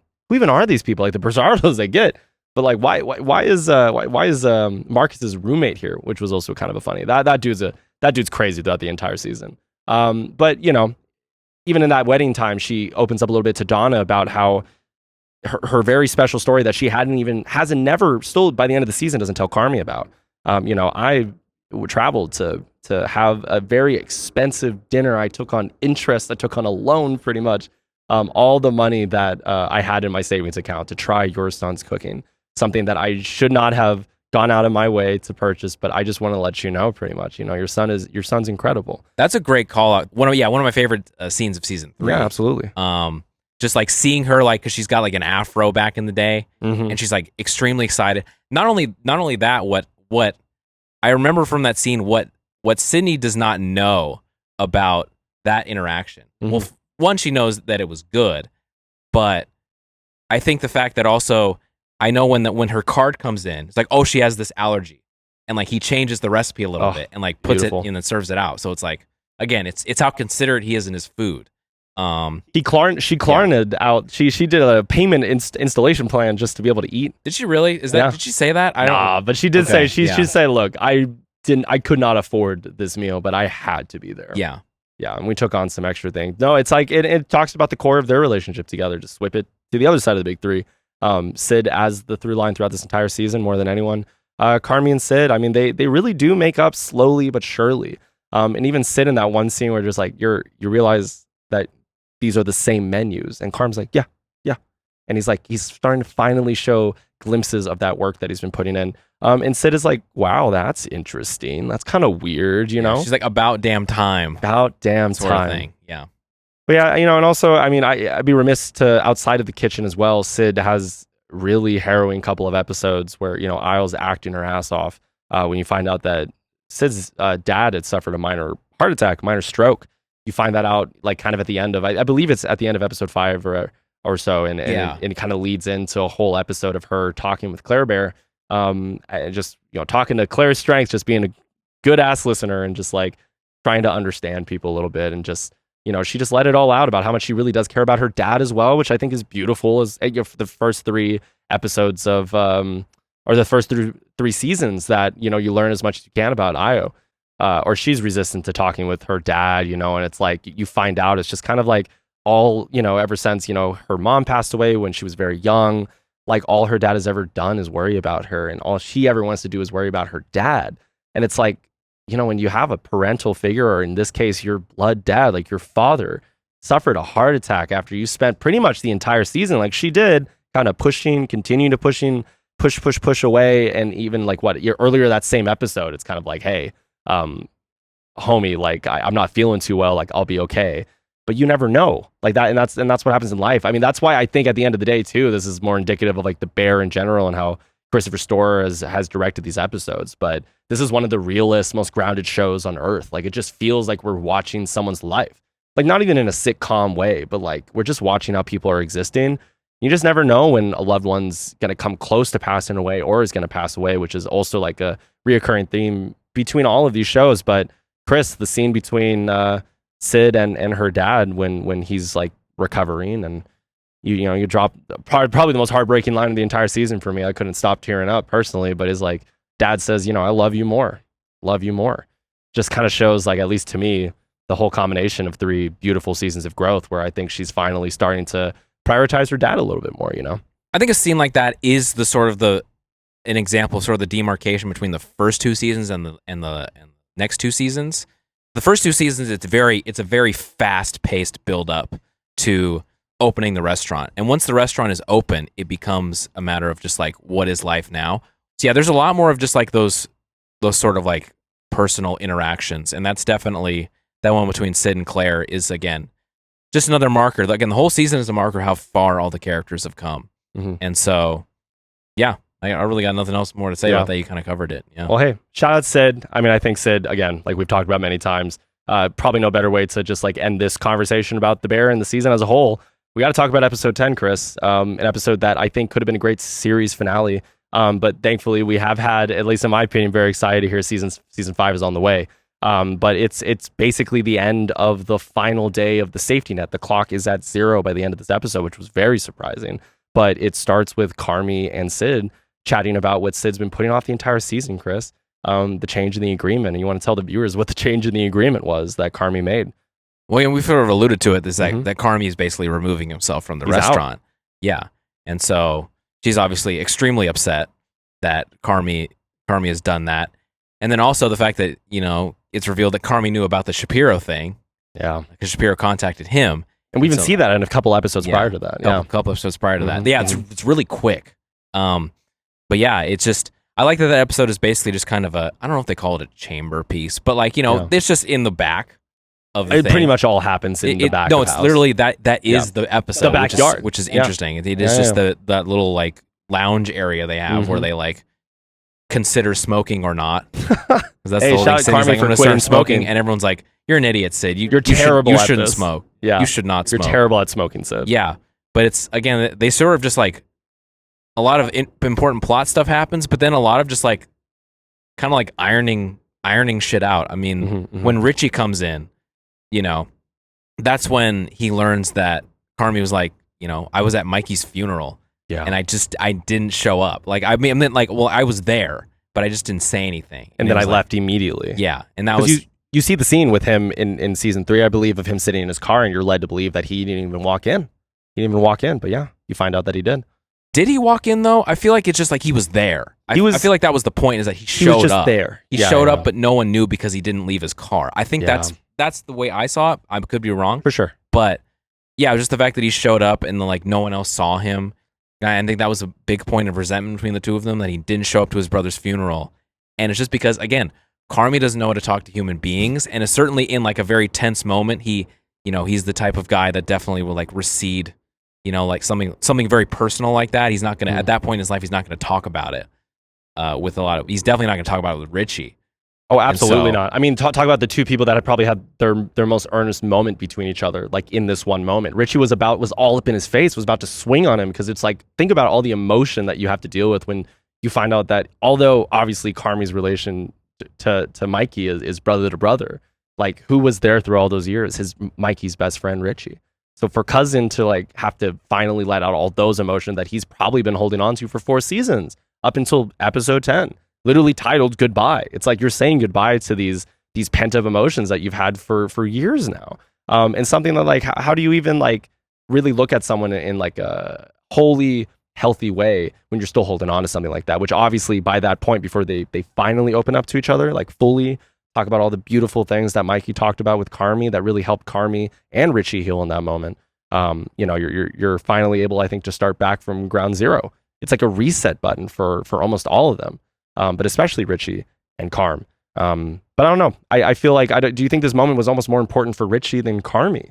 are these people? Like the Berzattos, I get, but like why is Marcus's roommate here? Which was also kind of a funny, that dude's crazy throughout the entire season. But even in that wedding time, she opens up a little bit to Donna about how her very special story that she never still by the end of the season doesn't tell Carmy about. I traveled to have a very expensive dinner. I took on interest. I took on a loan, pretty much, all the money that I had in my savings account to try your son's cooking, something that I should not have gone out of my way to purchase, but I just want to let you know, pretty much, your son's incredible. That's a great call out. One of my favorite scenes of season 3. Yeah, absolutely. Just like seeing her, like, because she's got like an afro back in the day, and she's like extremely excited. Not only that, what I remember from that scene, what Sydney does not know about that interaction. Well, one, she knows that it was good, but I think the fact that also I know when her card comes in, it's like, oh, she has this allergy, and like he changes the recipe a little bit and like puts it in and serves it out. So it's like, again, it's how considerate he is in his food. She klarned out. She did a payment installation plan just to be able to eat. Did she really? Did she say that? But she did say she said, look, I could not afford this meal, but I had to be there. Yeah. And we took on some extra things. No, it's like it talks about the core of their relationship together. Just whip it to the other side of the big three. Sid as the through line throughout this entire season more than anyone. Carmy and Sid, I mean, they really do make up slowly but surely. And even Sid in that one scene where just like you realize that these are the same menus, and Carm's like, yeah, and he's starting to finally show glimpses of that work that he's been putting in. And Sid is like, wow, that's interesting. That's kind of weird, She's like, about damn time. About damn sort time. Of thing. Yeah. But yeah, and also, I mean, I'd be remiss to, outside of the kitchen as well, Sid has really harrowing couple of episodes where, Isle's acting her ass off when you find out that Sid's dad had suffered a minor heart attack, minor stroke. You find that out like kind of at the end of, I believe it's at the end of episode 5 or so, and it kind of leads into a whole episode of her talking with Claire Bear, and just talking to Claire's strengths, just being a good ass listener and just like trying to understand people a little bit, and just she just let it all out about how much she really does care about her dad as well, which I think is beautiful. As the first 3 episodes of or the first 3 seasons that you learn as much as you can about Io. Or she's resistant to talking with her dad, and it's like you find out it's just kind of like all, ever since, her mom passed away when she was very young, like all her dad has ever done is worry about her, and all she ever wants to do is worry about her dad. And it's like, when you have a parental figure, or in this case, your blood dad, like your father suffered a heart attack after you spent pretty much the entire season, like she did, kind of continuing to push away. And even like earlier that same episode, it's kind of like, hey, homie, like I'm not feeling too well, like I'll be okay. But you never know, like that, and that's what happens in life. I mean, that's why I think at the end of the day too, this is more indicative of like the Bear in general and how Christopher Storer has directed these episodes. But this is one of the realest, most grounded shows on earth. Like it just feels like we're watching someone's life, like not even in a sitcom way, but like we're just watching how people are existing. You just never know when a loved one's gonna come close to passing away or is gonna pass away, which is also like a reoccurring theme between all of these shows. But Chris, the scene between Sid and her dad when he's like recovering, and you drop probably the most heartbreaking line of the entire season for me. I couldn't stop tearing up personally, but is like, dad says, I love you more. Just kind of shows, like, at least to me, the whole combination of 3 beautiful seasons of growth, where I think she's finally starting to prioritize her dad a little bit more. I think a scene like that is the sort of an example of sort of the demarcation between the first 2 seasons and the next 2 seasons. The first 2 seasons, it's a very fast-paced build-up to opening the restaurant. And once the restaurant is open, it becomes a matter of just like, what is life now? So yeah, there's a lot more of just like those sort of like personal interactions. And that's definitely, that one between Sid and Claire is, again, just another marker. Again, the whole season is a marker how far all the characters have come. And so, yeah, I really got nothing else more to say about that. You kind of covered it. Yeah. Well, hey, shout out Sid. I mean, I think Sid, again, like we've talked about many times, probably no better way to just like end this conversation about the bear and the season as a whole. We got to talk about episode 10, Chris, an episode that I think could have been a great series finale. But thankfully we have had, at least in my opinion, very excited to hear season 5 is on the way. But it's basically the end of the final day of the safety net. The clock is at 0 by the end of this episode, which was very surprising. But it starts with Carmy and Sid chatting about what Sid's been putting off the entire season, Chris. The change in the agreement. And you want to tell the viewers what the change in the agreement was that Carmy made. Well, and we sort of alluded to it, is that Carmy is basically removing himself from the restaurant. Out. Yeah. And so she's obviously extremely upset that Carmy has done that. And then also the fact that, it's revealed that Carmy knew about the Shapiro thing. Yeah. Because Shapiro contacted him. And we even see that in a couple episodes prior to that. A couple episodes prior to that. Yeah, it's really quick. But yeah, it's just, I like that episode is basically just kind of I don't know if they call it a chamber piece, but like, it's just in the back of the thing. Pretty much all happens in the back. No, it's literally that is the episode. The backyard. Which is interesting. It is just that little like lounge area they have where they like consider smoking or not. That's the whole thing. Sid's like, I'm going to start smoking, and everyone's like, you're an idiot, Sid. You're terrible. You shouldn't smoke. Yeah. You should not smoke. You're terrible at smoking, Sid. Yeah. But it's, again, they sort of just like, a lot of important plot stuff happens, but then a lot of just like, kind of like ironing shit out. I mean, when Richie comes in, that's when he learns that Carmy was like, I was at Mikey's funeral. Yeah. And I didn't show up. Like, I mean, I was there, but I just didn't say anything. And then I left immediately. Yeah. And that was... You see the scene with him in season 3, I believe, of him sitting in his car, and you're led to believe that he didn't even walk in. But yeah, you find out that he did. Did he walk in, though? I feel like it's just like he was there. I feel like that was the point, is that he showed up. He was just there. He showed up, but no one knew because he didn't leave his car. I think that's the way I saw it. I could be wrong. For sure. But yeah, just the fact that he showed up and like no one else saw him. I think that was a big point of resentment between the two of them, that he didn't show up to his brother's funeral. And it's just because, again, Carmy doesn't know how to talk to human beings, and is certainly in like a very tense moment. He's the type of guy that definitely will like recede, like something very personal like that. He's not gonna at that point in his life, he's not gonna talk about it he's definitely not gonna talk about it with Richie. Oh, absolutely not. I mean, talk about the two people that had probably had their most earnest moment between each other, like in this one moment. Richie was all up in his face, was about to swing on him, because it's like, think about all the emotion that you have to deal with when you find out that, although obviously Carmy's relation to Mikey is brother to brother, like who was there through all those years? Mikey's best friend, Richie. So for cousin to like have to finally let out all those emotions that he's probably been holding on to for 4 seasons up until episode 10, literally titled Goodbye. It's like you're saying goodbye to these pent up emotions that you've had for years now. And something that like, how do you even like really look at someone in like a wholly healthy way when you're still holding on to something like that, which obviously by that point, before they finally open up to each other, like fully talk about all the beautiful things that Mikey talked about with Carmy that really helped Carmy and Richie heal in that moment. You're finally able, I think, to start back from ground zero. It's like a reset button for almost all of them, but especially Richie and Carm. But I don't know. I feel like, do you think this moment was almost more important for Richie than Carmy?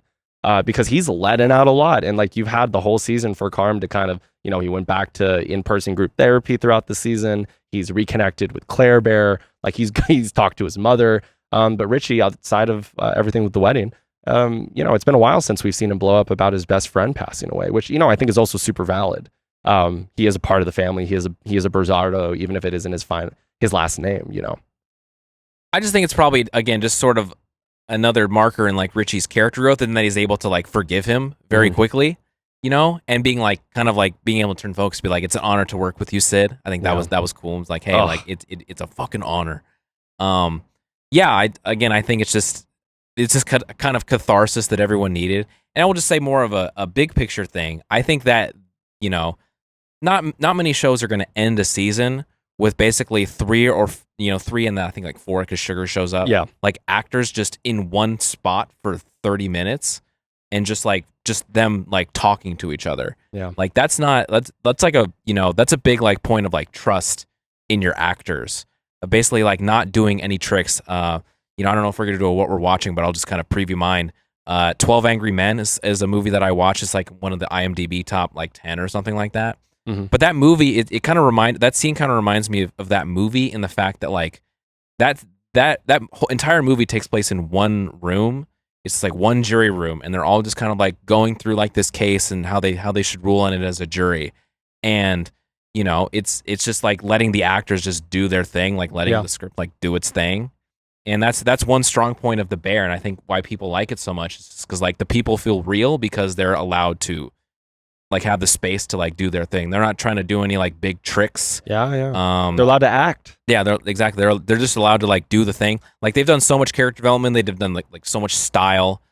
Because he's letting out a lot, and like you've had the whole season for Carm to kind of, he went back to in-person group therapy throughout the season. He's reconnected with Claire Bear. Like he's talked to his mother. But Richie, outside of everything with the wedding, it's been a while since we've seen him blow up about his best friend passing away, which, I think is also super valid. He is a part of the family. He is a Berzatto, even if it isn't his last name, I just think it's probably, again, just sort of another marker in like Richie's character growth, and that he's able to like forgive him very quickly, and being like, kind of like being able to turn focus, be like, it's an honor to work with you, Sid. I think that was cool. It's like, hey, like it's a fucking honor. I think it's just, it's just kind of catharsis that everyone needed. And I will just say more of a big picture thing. I think that, you know, not many shows are going to end a season with basically three and then I think like four because Sugar shows up. Yeah. Like actors just in one spot for 30 minutes and just them like talking to each other. Yeah. Like that's like a, you know, that's a big like point of like trust in your actors. Basically like not doing any tricks. You know, I don't know if we're going to do what we're watching, but I'll just kind of preview mine. 12 Angry Men is a movie that I watch. It's like one of the IMDb top like 10 or something like that. Mm-hmm. But that movie, that scene kind of reminds me of that movie in the fact that like that whole entire movie takes place in one room. It's like one jury room, and they're all just kind of like going through like this case and how they should rule on it as a jury. And you know, it's just like letting the actors just do their thing, like letting the script like do its thing. And that's one strong point of The Bear, and I think why people like it so much is because like the people feel real because they're allowed to like have the space to like do their thing. They're not trying to do any like big tricks. Yeah. They're allowed to act. Yeah, they're just allowed to like do the thing. Like they've done so much character development. They've done like so much style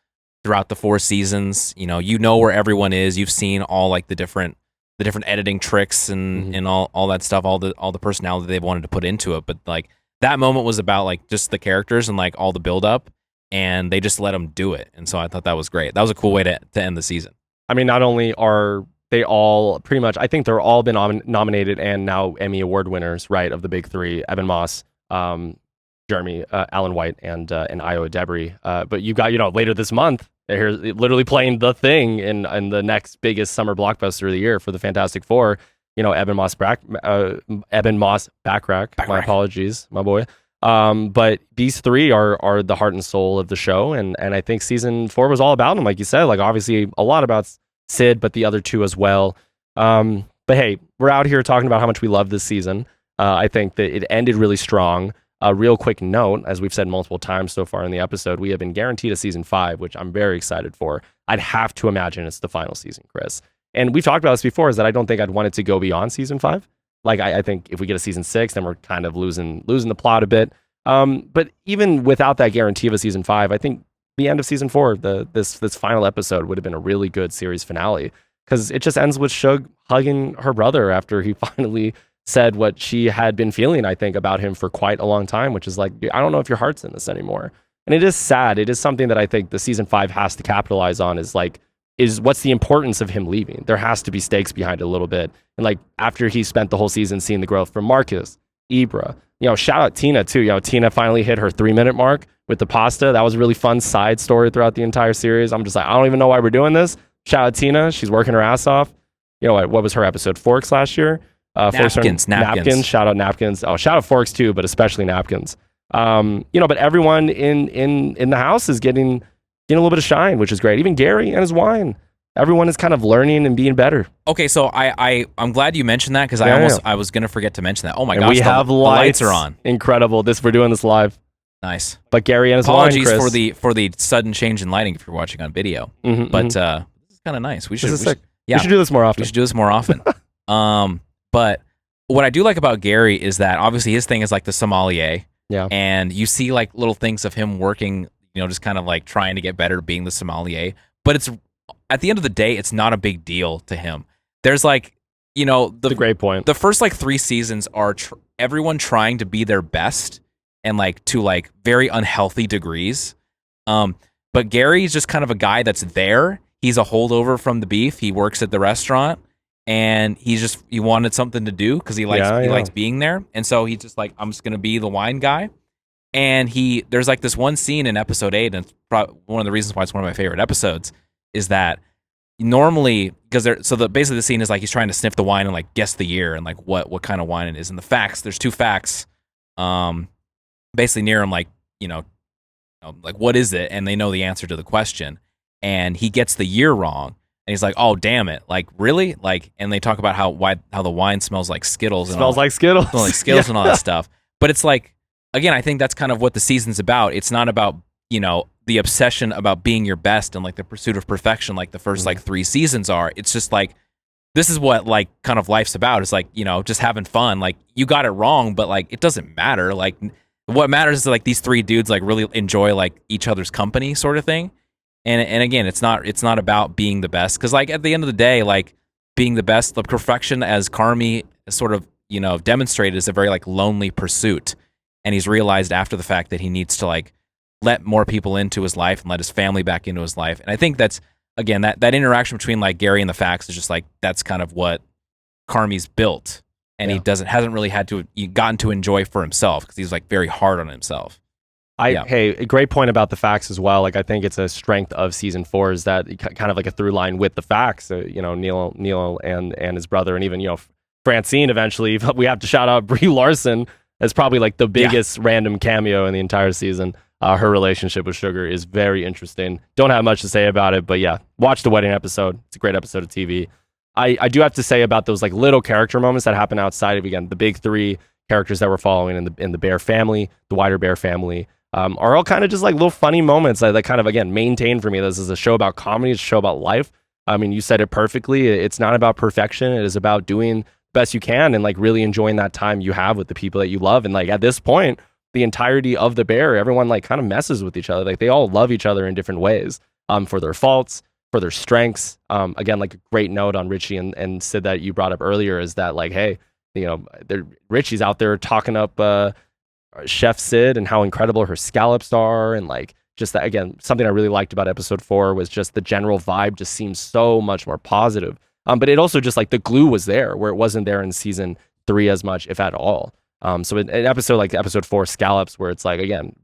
throughout the 4 seasons. You know where everyone is. You've seen all like the different editing tricks and all that stuff, all the personality they've wanted to put into it. But like that moment was about like just the characters and like all the build up, and they just let them do it. And so I thought that was great. That was a cool way to end the season. I mean, not only are they all pretty much, I think they're all been nominated and now Emmy Award winners, right, of the big 3, Ebon Moss, Jeremy, Alan White, and Io Edebiri. But you got, you know, later this month, they're literally playing The Thing in the next biggest summer blockbuster of the year for the Fantastic Four. You know, Ebon Moss-Bachrach. My apologies, my boy. But these 3 are the heart and soul of the show, and I think season 4 was all about them, like you said. Like obviously a lot about Sid, but the other 2 as well. But hey, we're out here talking about how much we love this season. I think that it ended really strong. A real quick note, as we've said multiple times so far in the episode, we have been guaranteed a season 5, which I'm very excited for. I'd have to imagine it's the final season, Chris. And we've talked about this before, is that I don't think I'd want it to go beyond season 5. Like I think if we get a season 6, then we're kind of losing the plot a bit. But even without that guarantee of a season 5, I think the end of season 4, this final episode would have been a really good series finale, because it just ends with Suge hugging her brother after he finally said what she had been feeling, I think, about him for quite a long time, which is like, I don't know if your heart's in this anymore. And it is sad. It is something that I think the season 5 has to capitalize on, is what's the importance of him leaving? There has to be stakes behind it a little bit. And like after he spent the whole season seeing the growth from Marcus, Ibra, you know, shout out Tina too. You know, Tina finally hit her 3-minute mark with the pasta. That was a really fun side story throughout the entire series. I'm just like, I don't even know why we're doing this. Shout out Tina. She's working her ass off. You know, what was her episode? Forks last year? Napkins. Shout out napkins. Oh, shout out forks too, but especially napkins. You know, but everyone in the house is getting a little bit of shine, which is great. Even Gary and his wine. Everyone is kind of learning and being better. Okay, so I'm glad you mentioned that, because I was gonna forget to mention that. Oh my gosh, we have the lights are on. Incredible. We're doing this live. Nice. But Gary and his apologies wine, Chris. for the sudden change in lighting if you're watching on video. But this is kind of nice. We should we should do this more often. We should do this more often. But what I do like about Gary is that obviously his thing is like the sommelier. Yeah. And you see like little things of him working, you know, just kind of like trying to get better being the sommelier. But it's at the end of the day, it's not a big deal to him. There's like, you know, That's a great point. The first like 3 seasons are everyone trying to be their best, and like to like very unhealthy degrees. But Gary's just kind of a guy that's there. He's a holdover from the beef. He works at the restaurant, and he wanted something to do because he likes being there. And so he's just like, I'm just gonna be the wine guy. And there's like this one scene in episode 8, and it's probably one of the reasons why it's one of my favorite episodes, is that normally, because basically the scene is like he's trying to sniff the wine and like guess the year and like what kind of wine it is. And the facts, there's 2 facts basically near him, like, you know, like what is it? And they know the answer to the question. And he gets the year wrong. And he's like, "Oh, damn it! Like, really?" Like, and they talk about how the wine smells like Skittles. Smells like Skittles. Smells like Skittles and all that stuff. But it's like, again, I think that's kind of what the season's about. It's not about, you know, the obsession about being your best and like the pursuit of perfection, like the first like 3 seasons are. It's just like, this is what like kind of life's about. It's like, you know, just having fun. Like, you got it wrong, but like it doesn't matter. Like, what matters is like these three dudes like really enjoy like each other's company sort of thing. And again, it's not about being the best, because like at the end of the day, like being the best, the perfection, as Carmy sort of demonstrated, is a very like lonely pursuit. And he's realized after the fact that he needs to like let more people into his life and let his family back into his life. And I think that's, again, that interaction between like Gary and the Facts is just like, that's kind of what Carmy's built. And he hasn't really gotten to enjoy for himself, because he's like very hard on himself. Hey, a great point about the Facts as well. Like, I think it's a strength of season 4 is that kind of like a through line with the Facts. Neil and his brother, and even Francine. Eventually, we have to shout out Brie Larson as probably like the biggest random cameo in the entire season. Her relationship with Sugar is very interesting. Don't have much to say about it, but yeah, watch the wedding episode. It's a great episode of TV. I do have to say about those like little character moments that happen outside of, again, the big 3 characters that we're following in the Bear family, the wider Bear family. Are all kind of just like little funny moments that kind of, again, maintain for me. This is a show about comedy. It's a show about life. I mean, you said it perfectly. It's not about perfection. It is about doing the best you can and like really enjoying that time you have with the people that you love. And like at this point, the entirety of the Bear, everyone like kind of messes with each other. Like they all love each other in different ways, for their faults, for their strengths. Again, like a great note on Richie and Sid that you brought up earlier is that like, hey, Richie's out there talking up Chef Sid and how incredible her scallops are, and like just that, again, something I really liked about episode 4 was just the general vibe just seems so much more positive. But it also just like the glue was there where it wasn't there in season 3 as much, if at all. So an episode like episode 4 scallops, where it's like, again,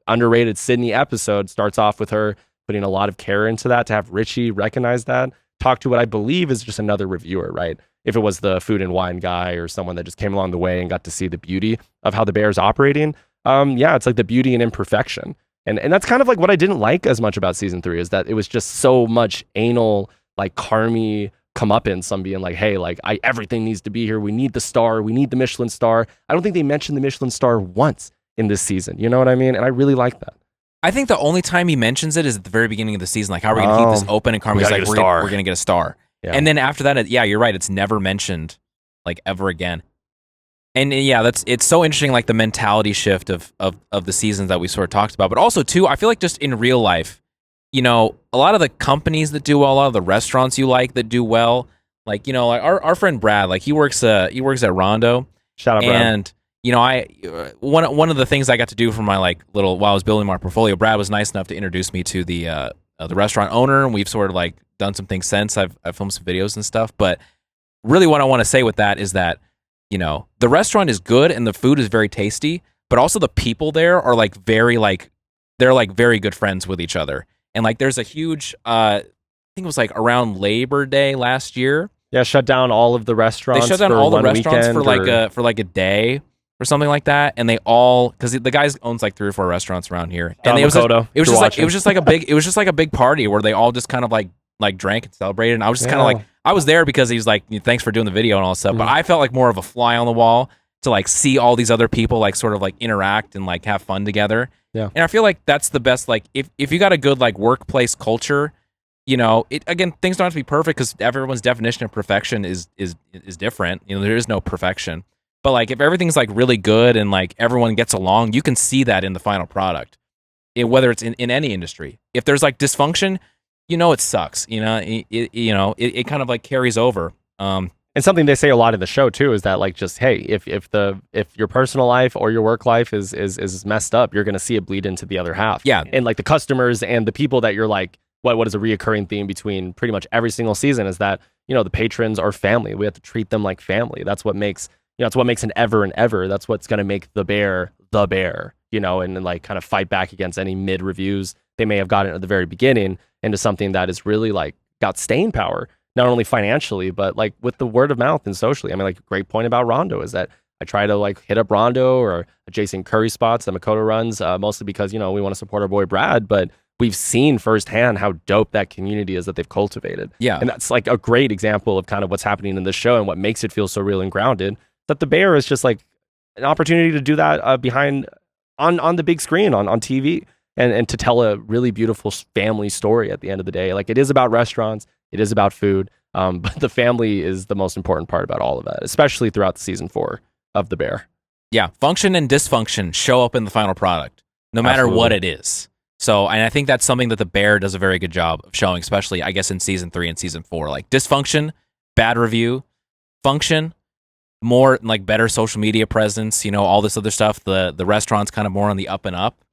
underrated Sydney episode, starts off with her putting a lot of care into that, to have Richie recognize that, talk to what I believe is just another reviewer, right? If it was the food and wine guy or someone that just came along the way and got to see the beauty of how the Bear's operating. It's like the beauty and imperfection. And that's kind of like what I didn't like as much about season 3, is that it was just so much anal, like Carmy comeuppance on being like, hey, like everything needs to be here. We need the star. We need the Michelin star. I don't think they mentioned the Michelin star once in this season. You know what I mean? And I really like that. I think the only time he mentions it is at the very beginning of the season. Like, how are we going to keep this open? And Carmy's like, we're going to get a star. Yeah. And then after that, you're right. It's never mentioned like ever again. And yeah, it's so interesting, like the mentality shift of the seasons that we sort of talked about. But also too, I feel like just in real life, a lot of the companies that do well, a lot of the restaurants you like that do well, like, like our friend Brad, like he works at Rondo. Shout out, Brad. And one of the things I got to do for my like while I was building my portfolio, Brad was nice enough to introduce me to the restaurant owner, and we've sort of like done some things since. I've filmed some videos and stuff, but really what I want to say with that is that, the restaurant is good and the food is very tasty, but also the people there are like very good friends with each other. And like there's a huge, I think it was like around Labor Day last year. Yeah, shut down all of the restaurants. They shut down all the restaurants for like a day or something like that, and they all, because the guy owns like 3 or 4 restaurants around here, and it was just like a big party where they all just kind of like drank and celebrated. And I was just kind of like, I was there because he's like, thanks for doing the video and all that stuff, but I felt like more of a fly on the wall to like see all these other people like sort of like interact and like have fun together. Yeah. And I feel like that's the best, like if you got a good like workplace culture, again, things don't have to be perfect because everyone's definition of perfection is different. There is no perfection. But like if everything's like really good and like everyone gets along, you can see that in the final product. Whether it's in any industry. If there's like dysfunction, it sucks. It kind of like carries over. And something they say a lot in the show too is that like, just, hey, if your personal life or your work life is messed up, you're gonna see it bleed into the other half. Yeah. And like the customers and the people that you're like, what is a reoccurring theme between pretty much every single season is that, the patrons are family. We have to treat them like family. That's what makes an ever and ever. That's what's gonna make the Bear, and like kind of fight back against any mid reviews they may have gotten at the very beginning into something that is really like got staying power, not only financially, but like with the word of mouth and socially. I mean, like a great point about Rondo is that I try to like hit up Rondo or adjacent curry spots that Makoto runs, mostly because, we want to support our boy Brad, but we've seen firsthand how dope that community is that they've cultivated. Yeah. And that's like a great example of kind of what's happening in the show and what makes it feel so real and grounded, that the Bear is just like an opportunity to do that behind on the big screen on TV. And to tell a really beautiful family story at the end of the day. Like it is about restaurants, it is about food, but the family is the most important part about all of that, especially throughout season 4 of The Bear. Yeah, function and dysfunction show up in the final product, no matter what it is. So, and I think that's something that the Bear does a very good job of showing, especially, I guess, in season 3 and season 4. Like, dysfunction, bad review. Function, more like better social media presence, all this other stuff. The restaurant's kind of more on the up and up.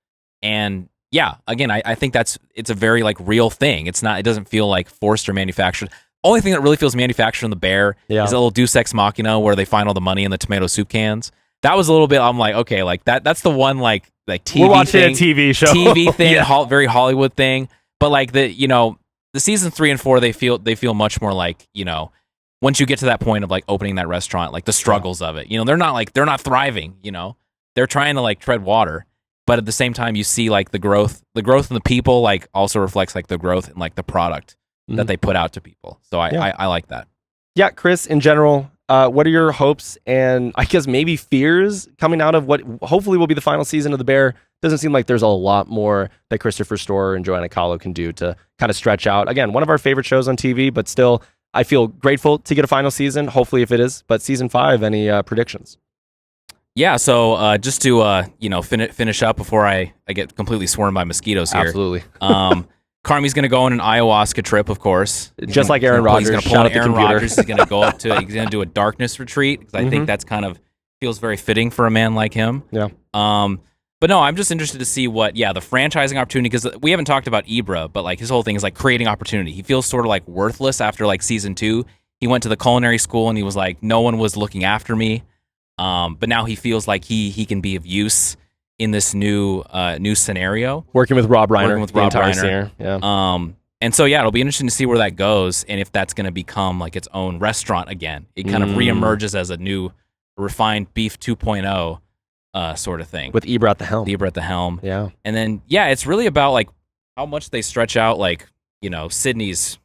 And yeah, again, I think it's a very like real thing. It doesn't feel like forced or manufactured. Only thing that really feels manufactured in the Bear is a little Deus Ex Machina where they find all the money in the tomato soup cans. That was a little bit, I'm like, okay, like that's the one like TV We're watching thing, a TV show. TV thing, very Hollywood thing. But like the season 3 and 4, they feel much more like, once you get to that point of like opening that restaurant, like the struggles of it, they're not thriving, they're trying to like tread water. But at the same time, you see like the growth in the people like also reflects like the growth in like the product that they put out to people. So I like that. Yeah, Chris, in general, what are your hopes and I guess maybe fears coming out of what hopefully will be the final season of The Bear? Doesn't seem like there's a lot more that Christopher Storer and Joanna Kahlo can do to kind of stretch out. Again, one of our favorite shows on TV, but still, I feel grateful to get a final season, hopefully if it is. But season 5, any predictions? Yeah, so just to finish up before I get completely swarmed by mosquitoes here. Absolutely. Carmy's going to go on an ayahuasca trip, of course. Just like Aaron Rodgers. He's going to pull Aaron Rodgers. He's going to go he's going to do a darkness retreat because I think that's kind of feels very fitting for a man like him. Yeah. But no, I'm just interested to see what the franchising opportunity, because we haven't talked about Ibra, but like his whole thing is like creating opportunity. He feels sort of like worthless after like season 2. He went to the culinary school and he was like, no one was looking after me. But now he feels like he can be of use in this new scenario. Working with Rob Reiner. Yeah. And so it'll be interesting to see where that goes and if that's going to become like its own restaurant again. It kind of reemerges as a new refined beef 2.0 sort of thing. With Ibra at the helm. Yeah. And then it's really about like how much they stretch out like, Sydney's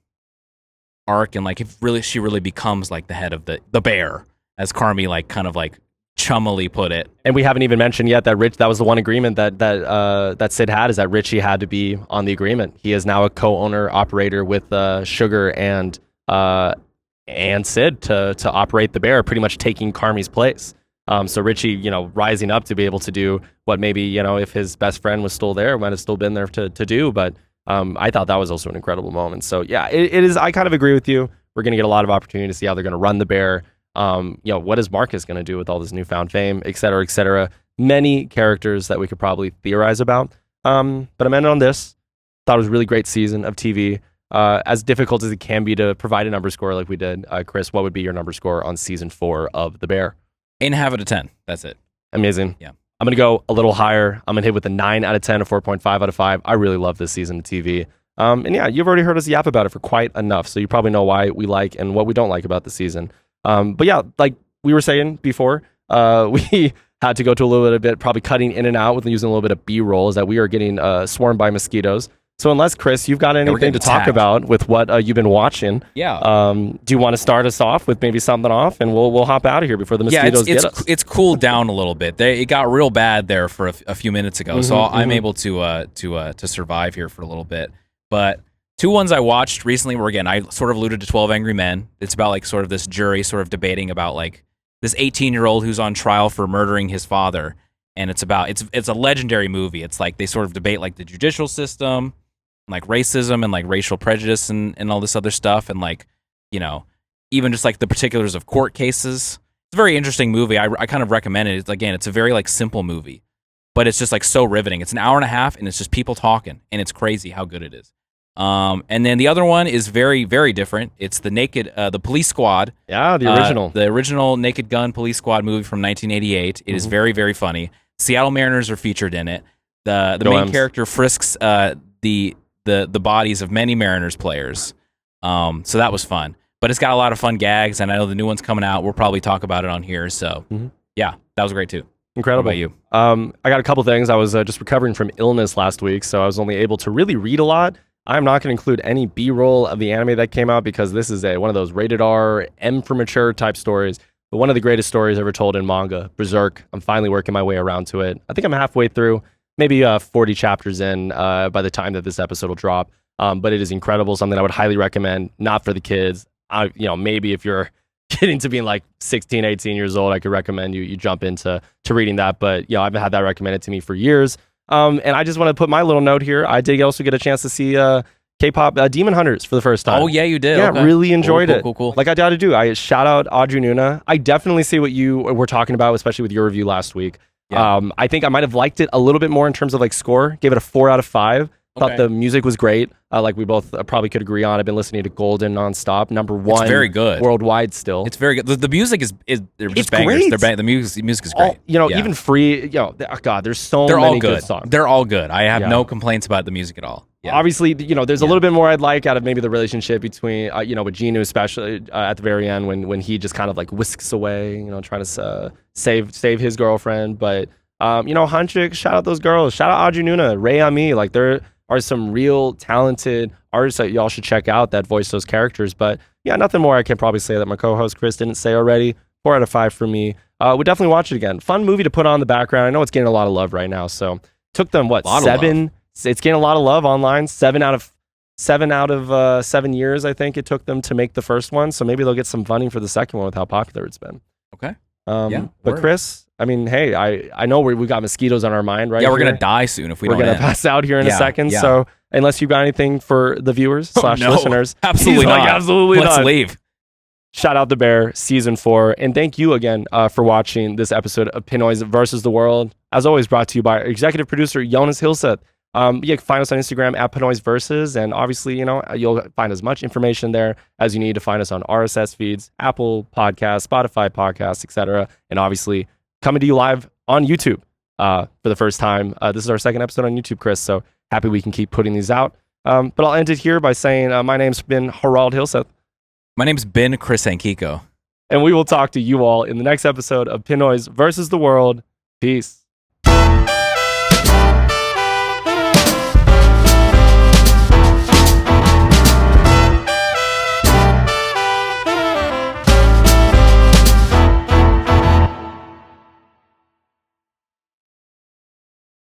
arc and like if she really becomes like the head of the Bear, as Carmy like kind of like chummily put it. And we haven't even mentioned yet that that was the one agreement that Sid had, is that Richie had to be on the agreement. He is now a co-owner operator with Sugar and Sid to operate the Bear, pretty much taking Carmy's place. So Richie, rising up to be able to do what maybe, if his best friend was still there, might have still been there to do. But I thought that was also an incredible moment. So yeah, it is. I kind of agree with you. We're going to get a lot of opportunity to see how they're going to run the Bear. What is Marcus going to do with all this newfound fame, et cetera, et cetera. Many characters that we could probably theorize about. But I'm ending on this. Thought it was a really great season of TV. As difficult as it can be to provide a number score like we did, Chris, what would be your number score on season 4 of The Bear? 8.5 out of 10. That's it. Amazing. Yeah. I'm going to go a little higher. I'm going to hit with a 9 out of 10, a 4.5 out of 5. I really love this season of TV. And yeah, you've already heard us yap about it for quite enough, so you probably know why we like and what we don't like about the season. But yeah, like we were saying before, we had to go to a little bit, probably cutting in and out with using a little bit of B-roll, is that we are getting swarmed by mosquitoes. So unless, Chris, you've got anything to talk about with what you've been watching, do you want to start us off with maybe something off, and we'll hop out of here before the mosquitoes get us? It's cooled down a little bit. It got real bad there for a few minutes ago, so I'm able to survive here for a little bit. But 2 ones I watched recently were, again, I sort of alluded to 12 Angry Men. It's about like sort of this jury sort of debating about like this 18-year-old who's on trial for murdering his father, and it's a legendary movie. It's like they sort of debate like the judicial system, like racism and like racial prejudice and all this other stuff, and like, even just like the particulars of court cases. It's a very interesting movie. I kind of recommend it. It's a very like simple movie, but it's just like so riveting. It's an hour and a half and it's just people talking, and it's crazy how good it is. And then the other one is very, very different. It's the Police Squad. Yeah, the original. The original Naked Gun Police Squad movie from 1988. It is very, very funny. Seattle Mariners are featured in it. The main character frisks the bodies of many Mariners players. So that was fun. But it's got a lot of fun gags, and I know the new one's coming out. We'll probably talk about it on here. So yeah, that was great too. Incredible. What about you? I got a couple things. I was just recovering from illness last week, so I was only able to really read a lot. I'm not going to include any B-roll of the anime that came out because this is one of those rated R, M for mature type stories. But one of the greatest stories ever told in manga, Berserk. I'm finally working my way around to it. I think I'm halfway through, maybe 40 chapters in by the time that this episode will drop. But it is incredible, something I would highly recommend, not for the kids. Maybe if you're getting to being like 16, 18 years old, I could recommend you jump into reading that. But I've had that recommended to me for years. And I just want to put my little note here. I did also get a chance to see K-pop Demon Hunters for the first time. Oh yeah, you did. Yeah, okay. really enjoyed it. Cool. Like I got to do. I shout out Audrey Nuna. I definitely see what you were talking about, especially with your review last week. Yeah. I think I might have liked it a little bit more in terms of like score. Gave it a 4 out of 5. Thought the music was great. Like we both probably could agree on. I've been listening to Golden nonstop. Number 1. It's very good worldwide still. It's very good. The music is they're just It's bangers. great. The music is great. Even free. God, there's so They're many all good songs. They're all good. I have no complaints about the music at all. Yeah. Obviously, there's a little bit more I'd like out of maybe the relationship between, with Genu, especially at the very end when he just kind of like whisks away, trying to save his girlfriend. But, Hunchik, shout out those girls. Shout out Audrey Nuna, Ray Ami. Like, there are some real talented artists that y'all should check out that voice those characters. But, yeah, nothing more I can probably say that my co-host Chris didn't say already. 4 out of 5 for me. Would definitely watch it again. Fun movie to put on in the background. I know it's getting a lot of love right now. So, took them, 7... It's getting a lot of love online. 7 out of 7 years, I think it took them to make the first one. So maybe they'll get some funding for the second one with how popular it's been. Okay. But Chris, I mean, hey, I know we got mosquitoes on our mind, right? Yeah, we're gonna die soon if we're gonna pass out here in a second. Yeah. So unless you've got anything for the viewers / listeners, absolutely not. Absolutely not. Let's leave. Shout out The Bear, season 4. And thank you again for watching this episode of Pinoys versus the World. As always, brought to you by our executive producer, Jonas Hyllseth. You can find us on Instagram at Pinoys Versus, and obviously, you'll find as much information there as you need to find us on RSS feeds, Apple Podcasts, Spotify Podcasts, etc. And obviously, coming to you live on YouTube for the first time. This is our second episode on YouTube, Chris, so happy we can keep putting these out. But I'll end it here by saying my name's been Harald Hyllseth. My name's been Chris Angkico. And we will talk to you all in the next episode of Pinoys versus the World. Peace.